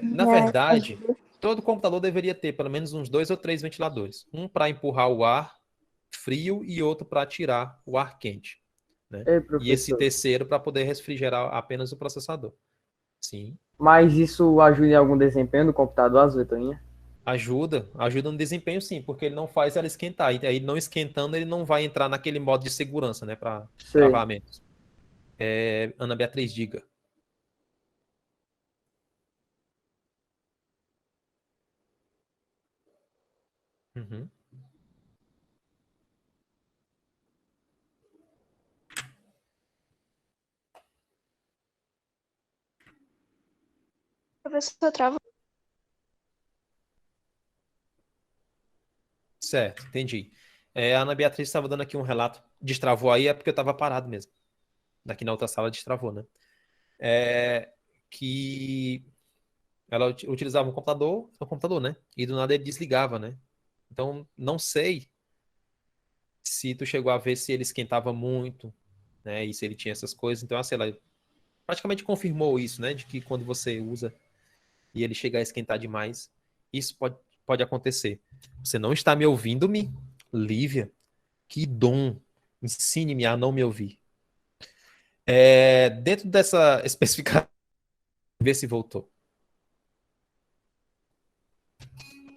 Na verdade, todo computador deveria ter pelo menos uns 2 ou 3 ventiladores. Um para empurrar o ar frio e outro para tirar o ar quente, né? E esse terceiro para poder refrigerar apenas o processador. Sim. Mas isso ajuda em algum desempenho do computador, as ventoinhas? Ajuda no desempenho sim, porque ele não faz ela esquentar. E aí não esquentando, ele não vai entrar naquele modo de segurança, né, para travamentos. Ana Beatriz, diga. Uhum. Professor, travou. Certo, entendi. A Ana Beatriz estava dando aqui um relato. Destravou aí, é porque eu estava parado mesmo. Daqui na outra sala destravou, né? Que ela utilizava o computador, né? E do nada ele desligava, né? Então, não sei se tu chegou a ver se ele esquentava muito, né? E se ele tinha essas coisas. Então, sei lá, praticamente confirmou isso, né? De que quando você usa e ele chega a esquentar demais, isso pode acontecer. Você não está me ouvindo-me? Lívia, que dom. Ensine-me a não me ouvir. Dentro dessa especificação, ver se voltou.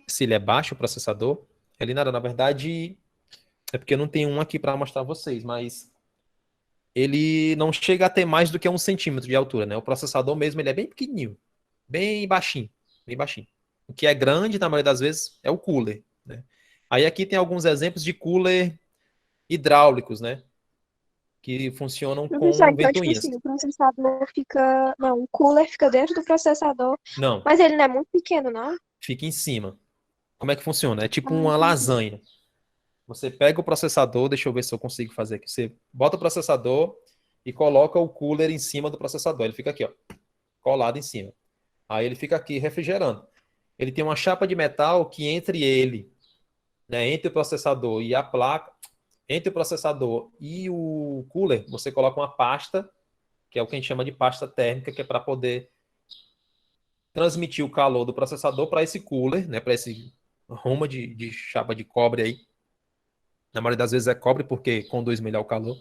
Se ele é baixo o processador, ele nada, na verdade, é porque eu não tenho um aqui para mostrar a vocês, mas ele não chega a ter mais do que 1 centímetro de altura, né? O processador mesmo, ele é bem pequenininho, bem baixinho, bem baixinho. O que é grande, na maioria das vezes, é o cooler, né? Aí aqui tem alguns exemplos de cooler hidráulicos, né? Que funcionam com Professor, então, tipo ventoinhas. assim, o processador fica. Não, o cooler fica dentro do processador, Não, mas ele não é muito pequeno, não? fica em cima. Como é que funciona? É tipo Ah, uma entendi. lasanha. Você pega o processador, deixa eu ver se eu consigo fazer aqui. Você bota o processador e coloca o cooler em cima do processador. Ele fica aqui, ó, colado em cima. Aí ele fica aqui refrigerando. Ele tem uma chapa de metal que entre ele, né, entre o processador e a placa, entre o processador e o cooler, você coloca uma pasta, que é o que a gente chama de pasta térmica, que é para poder transmitir o calor do processador para esse cooler, né, para esse ruma de chapa de cobre aí. Na maioria das vezes é cobre, porque conduz melhor o calor,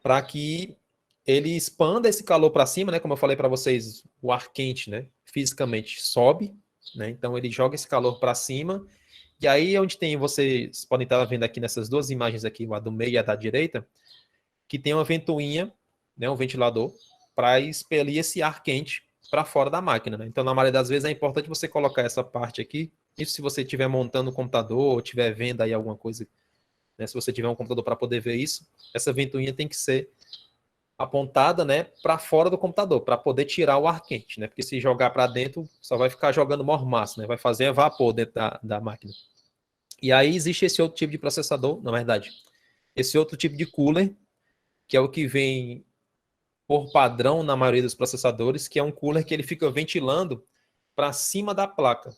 para que ele expanda esse calor para cima, né? Como eu falei para vocês, o ar quente, né? Fisicamente sobe, né? Então ele joga esse calor para cima. E aí onde tem, vocês podem estar vendo aqui nessas duas imagens aqui, a do meio e a da direita, que tem uma ventoinha, né? Um ventilador, para expelir esse ar quente para fora da máquina, né? Então na maioria das vezes é importante você colocar essa parte aqui. Isso se você estiver montando o computador ou estiver vendo aí alguma coisa, né, se você tiver um computador para poder ver isso, essa ventoinha tem que ser apontada, né, para fora do computador, para poder tirar o ar quente, né? Porque se jogar para dentro, só vai ficar jogando mormaço, né? Vai fazer vapor dentro da máquina. E aí existe esse outro tipo de processador, na verdade, esse outro tipo de cooler, que é o que vem por padrão na maioria dos processadores, que é um cooler que ele fica ventilando para cima da placa.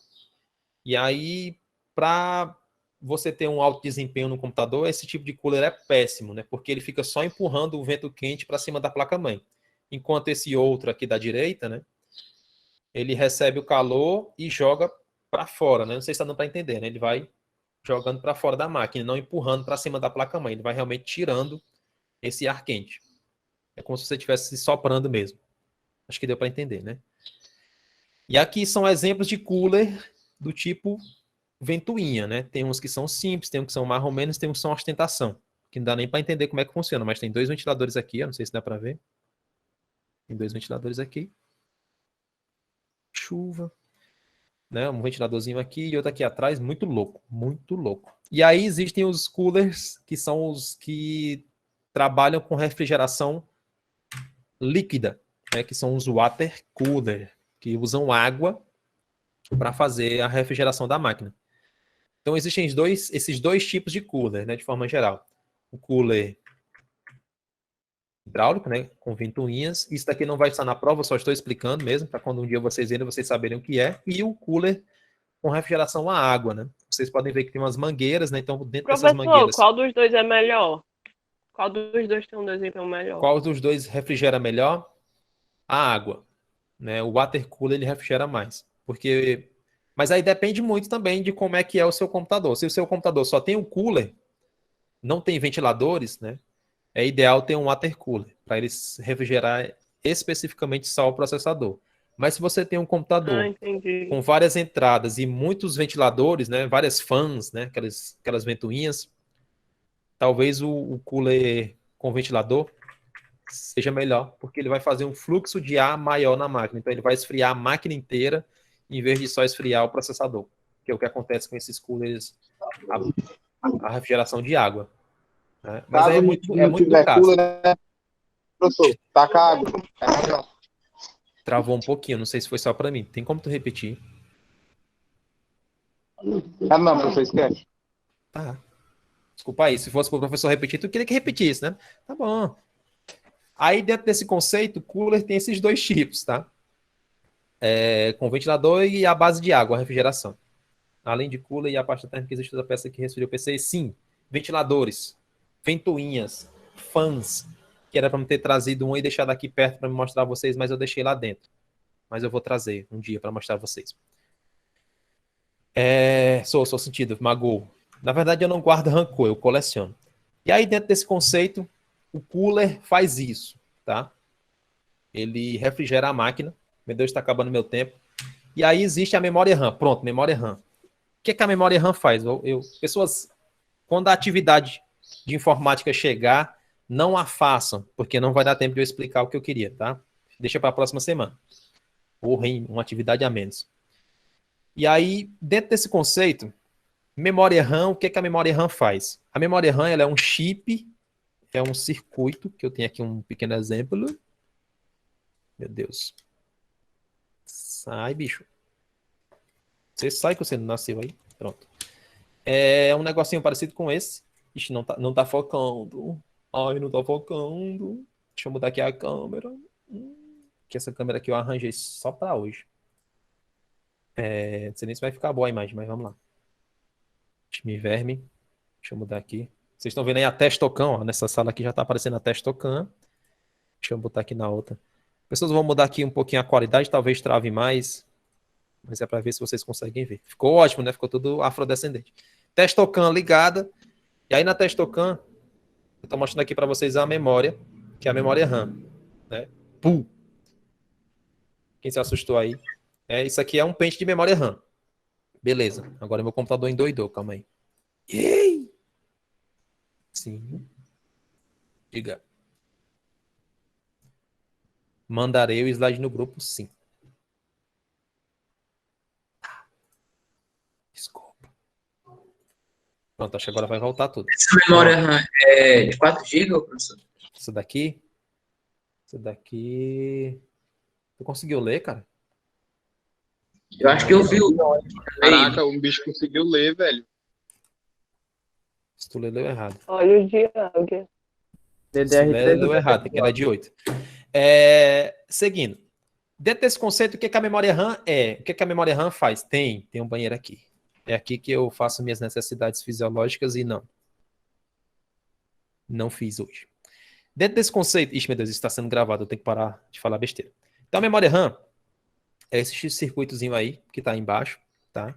E aí, para você ter um alto desempenho no computador, esse tipo de cooler é péssimo, né? Porque ele fica só empurrando o vento quente para cima da placa-mãe. Enquanto esse outro aqui da direita, né? Ele recebe o calor e joga para fora, né? Não sei se está dando para entender, né? Ele vai jogando para fora da máquina, não empurrando para cima da placa-mãe. Ele vai realmente tirando esse ar quente. É como se você estivesse soprando mesmo. Acho que deu para entender, né? E aqui são exemplos de cooler do tipo ventoinha, né? Tem uns que são simples, tem uns que são mais ou menos, tem uns que são ostentação, que não dá nem para entender como é que funciona, mas tem 2 ventiladores aqui, eu não sei se dá para ver. Tem 2 ventiladores aqui. Chuva, né? Um ventiladorzinho aqui e outro aqui atrás, muito louco, muito louco. E aí existem os coolers, que são os que trabalham com refrigeração líquida, né? Que são os water cooler, que usam água para fazer a refrigeração da máquina. Então, existem esses dois tipos de cooler, né, de forma geral. O cooler hidráulico, né, com ventoinhas. Isso daqui não vai estar na prova, só estou explicando mesmo, para quando um dia vocês verem, vocês saberem o que é. E o cooler com refrigeração à água, né? Vocês podem ver que tem umas mangueiras, né? Então, dentro dessas mangueiras... qual dos dois é melhor? Qual dos dois tem um desempenho melhor? Qual dos dois refrigera melhor? A água, né? O water cooler, ele refrigera mais. Porque... Mas aí depende muito também de como é que é o seu computador. Se o seu computador só tem um cooler, não tem ventiladores, né? É ideal ter um water cooler, para eles refrigerar especificamente só o processador. Mas se você tem um computador com várias entradas e muitos ventiladores, né? Várias fãs, né? Aquelas ventoinhas, talvez o cooler com ventilador seja melhor, porque ele vai fazer um fluxo de ar maior na máquina. Então ele vai esfriar a máquina inteira, em vez de só esfriar o processador, que é o que acontece com esses coolers a refrigeração de água. Né? Mas aí Caso é não muito do tiver caso. cooler, né, professor? Taca água. É melhor. Travou um pouquinho, não sei se foi só para mim. Tem como tu repetir? Ah, não, professor, esquece. Tá. Desculpa aí, se fosse para o professor repetir, tu queria que repetisse, né? Tá bom. Aí, dentro desse conceito, cooler tem esses dois tipos, tá? Com ventilador e a base de água, a refrigeração. Além de cooler e a pasta térmica, existe outra peça que resfria o PC. Sim, ventiladores, ventoinhas, fãs, que era para me ter trazido um e deixado aqui perto para me mostrar a vocês, mas eu deixei lá dentro. Mas eu vou trazer um dia para mostrar a vocês. Sou sentido, magoou. Na verdade, eu não guardo rancor, eu coleciono. E aí, dentro desse conceito, o cooler faz isso, tá? Ele refrigera a máquina. Meu Deus, está acabando meu tempo. E aí existe a memória RAM. Pronto, memória RAM. O que a memória RAM faz? Pessoas, quando a atividade de informática chegar, não a façam, porque não vai dar tempo de eu explicar o que eu queria, tá? Deixa para a próxima semana. Ou uma atividade a menos. E aí, dentro desse conceito, memória RAM, o que a memória RAM faz? A memória RAM ela é um chip, é um circuito, que eu tenho aqui um pequeno exemplo. Meu Deus. Sai, bicho. Você sai que você não nasceu aí. Pronto. É um negocinho parecido com esse. Ixi, não tá focando. Ai, não tá focando. Deixa eu mudar aqui a câmera. Que essa câmera aqui eu arranjei só pra hoje. Não sei nem se vai ficar boa a imagem, mas vamos lá. Time verme. Deixa eu mudar aqui. Vocês estão vendo aí a Testocam, ó. Nessa sala aqui já tá aparecendo a Testocam. Deixa eu botar aqui na outra. Pessoas vão mudar aqui um pouquinho a qualidade, talvez trave mais. Mas é para ver se vocês conseguem ver. Ficou ótimo, né? Ficou tudo afrodescendente. Testocam ligada. E aí na Testocam, eu estou mostrando aqui para vocês a memória, que é a memória RAM. Né? Puh. Quem se assustou aí? Isso aqui é um pente de memória RAM. Beleza. Agora meu computador endoidou. Calma aí. Yay! Sim. Diga. Mandarei o slide no grupo, sim. Desculpa. Pronto, acho que agora vai voltar tudo. Essa memória RAM é de 4 GB, professor? Isso daqui? Isso daqui... Tu conseguiu ler, cara? Eu acho que eu vi o... Caraca, um bicho conseguiu ler, velho. Se tu leu errado. Olha o Diego. Se leu errado, tem que era de 8. Seguindo. Dentro desse conceito, o que a memória RAM é? O que a memória RAM faz? Tem um banheiro aqui. É aqui que eu faço minhas necessidades fisiológicas e não fiz hoje. Dentro desse conceito... Ixi, meu Deus, isso está sendo gravado, eu tenho que parar de falar besteira. Então, a memória RAM é esse circuitozinho aí, que está embaixo, tá?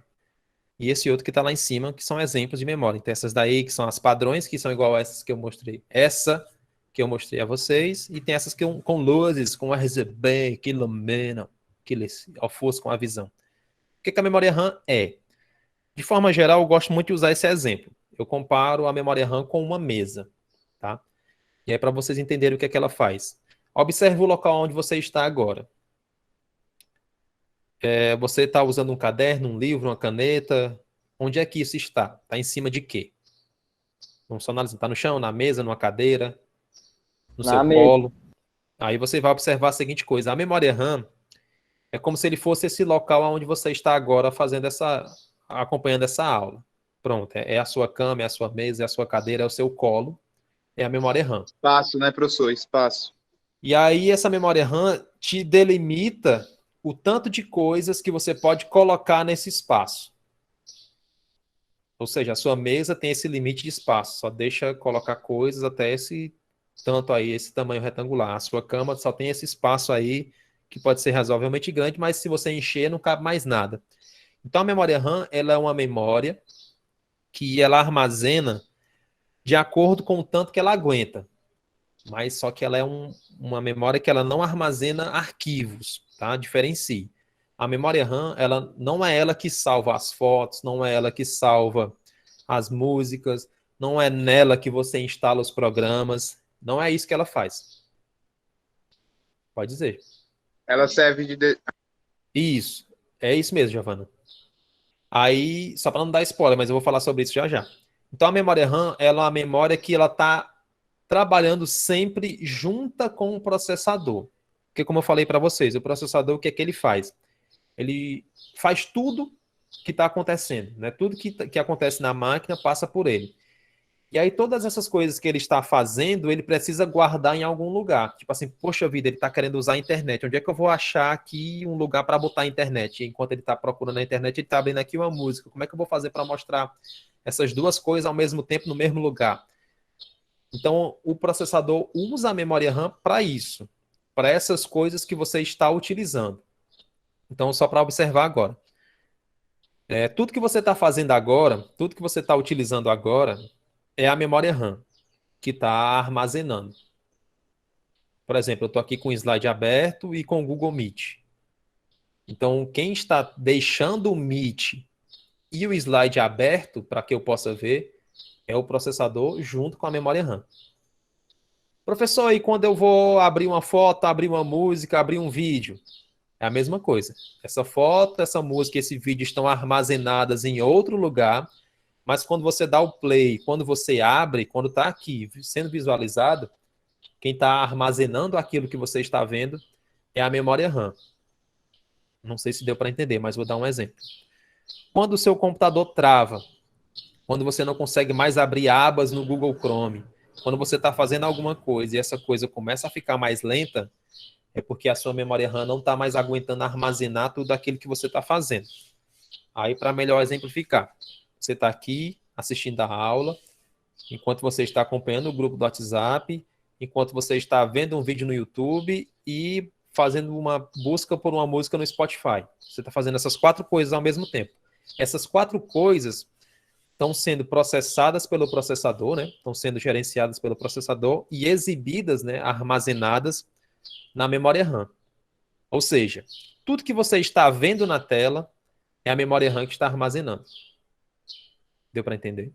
E esse outro que está lá em cima, que são exemplos de memória. Então, essas daí que são as padrões, que são igual a essas que eu mostrei. Essa que eu mostrei a vocês, e tem essas que com luzes, com RGB, que iluminam, que ofuscam a visão. O que a memória RAM é? De forma geral, eu gosto muito de usar esse exemplo. Eu comparo a memória RAM com uma mesa, tá? E aí, para vocês entenderem o que ela faz. Observe o local onde você está agora. Você está usando um caderno, um livro, uma caneta? Onde é que isso está? Está em cima de quê? Vamos só analisar. Está no chão, na mesa, numa cadeira, no seu colo? Aí você vai observar a seguinte coisa. A memória RAM é como se ele fosse esse local onde você está agora acompanhando essa aula. Pronto, é a sua cama, é a sua mesa, é a sua cadeira, é o seu colo. É a memória RAM. Espaço, né, professor? Espaço. E aí essa memória RAM te delimita o tanto de coisas que você pode colocar nesse espaço. Ou seja, a sua mesa tem esse limite de espaço, só deixa colocar coisas até esse tanto aí, esse tamanho retangular. A sua cama só tem esse espaço aí, que pode ser razoavelmente grande, mas se você encher, não cabe mais nada. Então a memória RAM, ela é uma memória que ela armazena de acordo com o tanto que ela aguenta. Mas só que ela é uma memória que ela não armazena arquivos, tá? Diferencie. A memória RAM, ela não é ela que salva as fotos, não é ela que salva as músicas, não é nela que você instala os programas, não é isso que ela faz. Pode dizer. Ela serve de... Isso, é isso mesmo, Giovana. Aí, só para não dar spoiler, mas eu vou falar sobre isso já já. Então, a memória RAM, ela é uma memória que ela está trabalhando sempre junta com o processador. Porque, como eu falei para vocês, o processador, o que é que ele faz? Ele faz tudo que está acontecendo, né? Tudo que acontece na máquina passa por ele. E aí, todas essas coisas que ele está fazendo, ele precisa guardar em algum lugar. Tipo assim, poxa vida, ele está querendo usar a internet. Onde é que eu vou achar aqui um lugar para botar a internet? E enquanto ele está procurando a internet, ele está abrindo aqui uma música. Como é que eu vou fazer para mostrar essas duas coisas ao mesmo tempo no mesmo lugar? Então, o processador usa a memória RAM para isso, para essas coisas que você está utilizando. Então, só para observar agora. Tudo que você está fazendo agora, tudo que você está utilizando agora, é a memória RAM que está armazenando. Por exemplo, eu estou aqui com o slide aberto e com o Google Meet. Então, quem está deixando o Meet e o slide aberto para que eu possa ver é o processador junto com a memória RAM. Professor, e quando eu vou abrir uma foto, abrir uma música, abrir um vídeo? É a mesma coisa. Essa foto, essa música, esse vídeo estão armazenadas em outro lugar, mas quando você dá o play, quando você abre, quando está aqui sendo visualizado, quem está armazenando aquilo que você está vendo é a memória RAM. Não sei se deu para entender, mas vou dar um exemplo. Quando o seu computador trava, quando você não consegue mais abrir abas no Google Chrome, quando você está fazendo alguma coisa e essa coisa começa a ficar mais lenta, é porque a sua memória RAM não está mais aguentando armazenar tudo aquilo que você está fazendo. Aí, para melhor exemplificar, você está aqui assistindo a aula, enquanto você está acompanhando o grupo do WhatsApp, enquanto você está vendo um vídeo no YouTube e fazendo uma busca por uma música no Spotify. Você está fazendo essas 4 coisas ao mesmo tempo. Essas 4 coisas estão sendo processadas pelo processador, né? Estão sendo gerenciadas pelo processador e exibidas, né? Armazenadas na memória RAM. Ou seja, tudo que você está vendo na tela é a memória RAM que está armazenando. Deu para entender?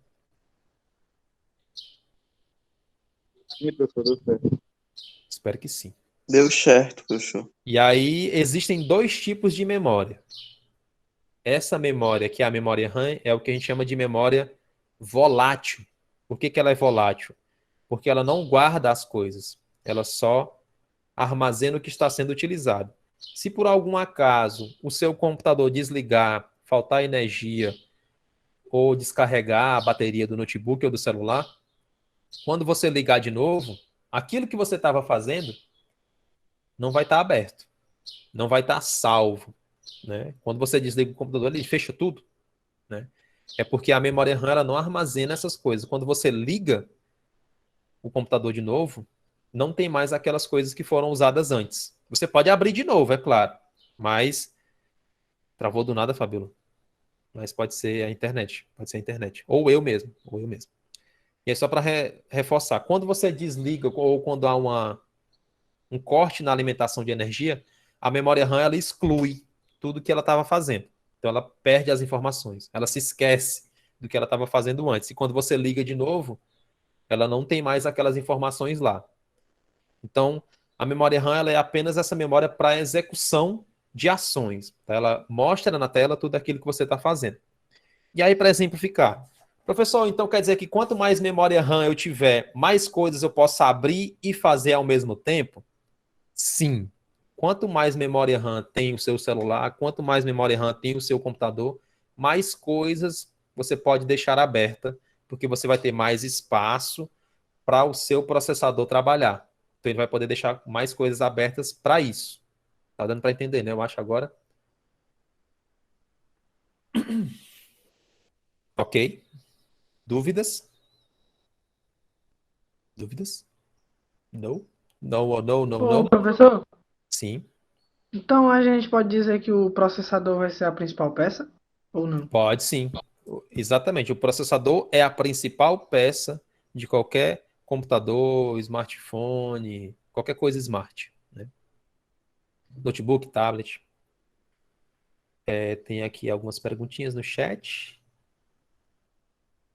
Sim, professor, deu certo. Espero que sim. Deu certo, professor. E aí existem 2 tipos de memória. Essa memória, que é a memória RAM, é o que a gente chama de memória volátil. Por que ela é volátil? Porque ela não guarda as coisas. Ela só armazena o que está sendo utilizado. Se por algum acaso o seu computador desligar, faltar energia ou descarregar a bateria do notebook ou do celular, quando você ligar de novo, aquilo que você estava fazendo não vai estar aberto, não vai estar salvo, né? Quando você desliga o computador, ele fecha tudo, né? É porque a memória RAM ela não armazena essas coisas. Quando você liga o computador de novo, não tem mais aquelas coisas que foram usadas antes. Você pode abrir de novo, é claro, mas travou do nada, Fabíola. Mas pode ser a internet, pode ser a internet, ou eu mesmo. E aí só para reforçar, quando você desliga ou quando há um corte na alimentação de energia, a memória RAM ela exclui tudo que ela estava fazendo. Então ela perde as informações, ela se esquece do que ela estava fazendo antes. E quando você liga de novo, ela não tem mais aquelas informações lá. Então, a memória RAM ela é apenas essa memória para execução de ações. Tá? Ela mostra na tela tudo aquilo que você está fazendo. E aí, para exemplificar, professor, então quer dizer que quanto mais memória RAM eu tiver, mais coisas eu posso abrir e fazer ao mesmo tempo? Sim. Quanto mais memória RAM tem o seu celular, quanto mais memória RAM tem o seu computador, mais coisas você pode deixar aberta, porque você vai ter mais espaço para o seu processador trabalhar. Então ele vai poder deixar mais coisas abertas para isso. Tá dando para entender, né? Eu acho agora. Ok. Dúvidas? Dúvidas? Não? Não. Professor, Sim. então a gente pode dizer que o processador vai ser a principal peça? Ou não? Pode sim. Exatamente. O processador é a principal peça de qualquer computador, smartphone, qualquer coisa smart, né? Notebook, tablet. Tem aqui algumas perguntinhas no chat.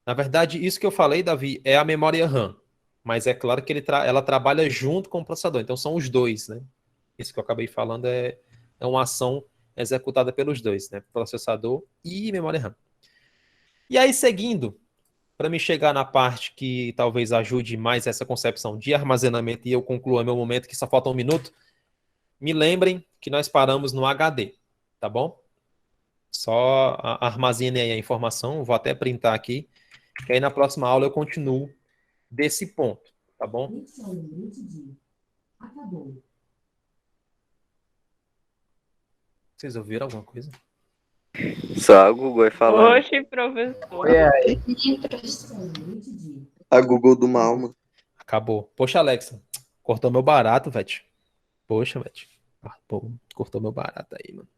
Na verdade, isso que eu falei, Davi, é a memória RAM. Mas é claro que ela trabalha junto com o processador. Então, são os dois, né? Isso que eu acabei falando é uma ação executada pelos dois, né? Processador e memória RAM. E aí, seguindo, para me chegar na parte que talvez ajude mais essa concepção de armazenamento e eu conclua meu momento, que só falta 1 minuto, me lembrem que nós paramos no HD, tá bom? Só armazene aí a informação, vou até printar aqui, que aí na próxima aula eu continuo desse ponto, tá bom? Vocês ouviram alguma coisa? Só a Google vai falar. Oxe, professor. A Google do mal, mano. Acabou. Poxa, Alexa, cortou meu barato, velho. Poxa, velho. Pô, cortou meu barato aí, mano.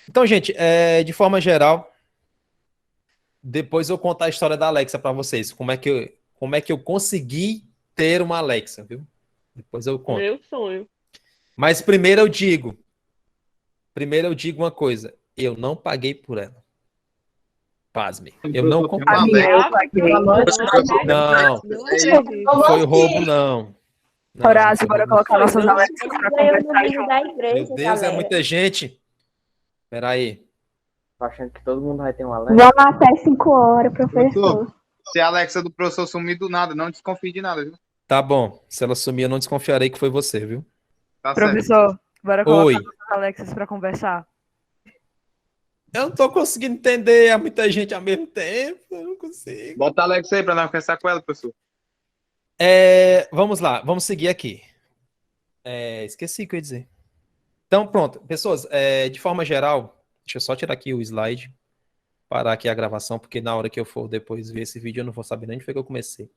Então, gente, de forma geral, depois eu contar a história da Alexa para vocês. Como é que eu consegui ter uma Alexa, viu? Depois eu conto. Meu sonho. Mas primeiro eu digo uma coisa. Eu não paguei por ela. Pasme. Eu não comprei. Não. Foi roubo, não. Horácio, bora colocar nossas Alexas pra conversar junto. Meu Deus, é muita gente. Peraí. Tô achando que todo mundo vai ter uma Alexa. Vamos até 5 horas, professor. Se a Alexa do professor sumir do nada, não desconfie de nada, viu? Tá bom. Se ela sumir, eu não desconfiarei que foi você, viu? Tá Professor, certo. bora colocar Oi. nossas Alexas pra conversar. Eu não tô conseguindo entender a muita gente ao mesmo tempo. Eu não consigo. Bota a Alexa aí pra nós conversar com ela, professor. Vamos lá, vamos seguir aqui. Esqueci o que eu ia dizer. Então, pronto. Pessoas, de forma geral, deixa eu só tirar aqui o slide, parar aqui a gravação, porque na hora que eu for depois ver esse vídeo, eu não vou saber nem onde foi que eu comecei.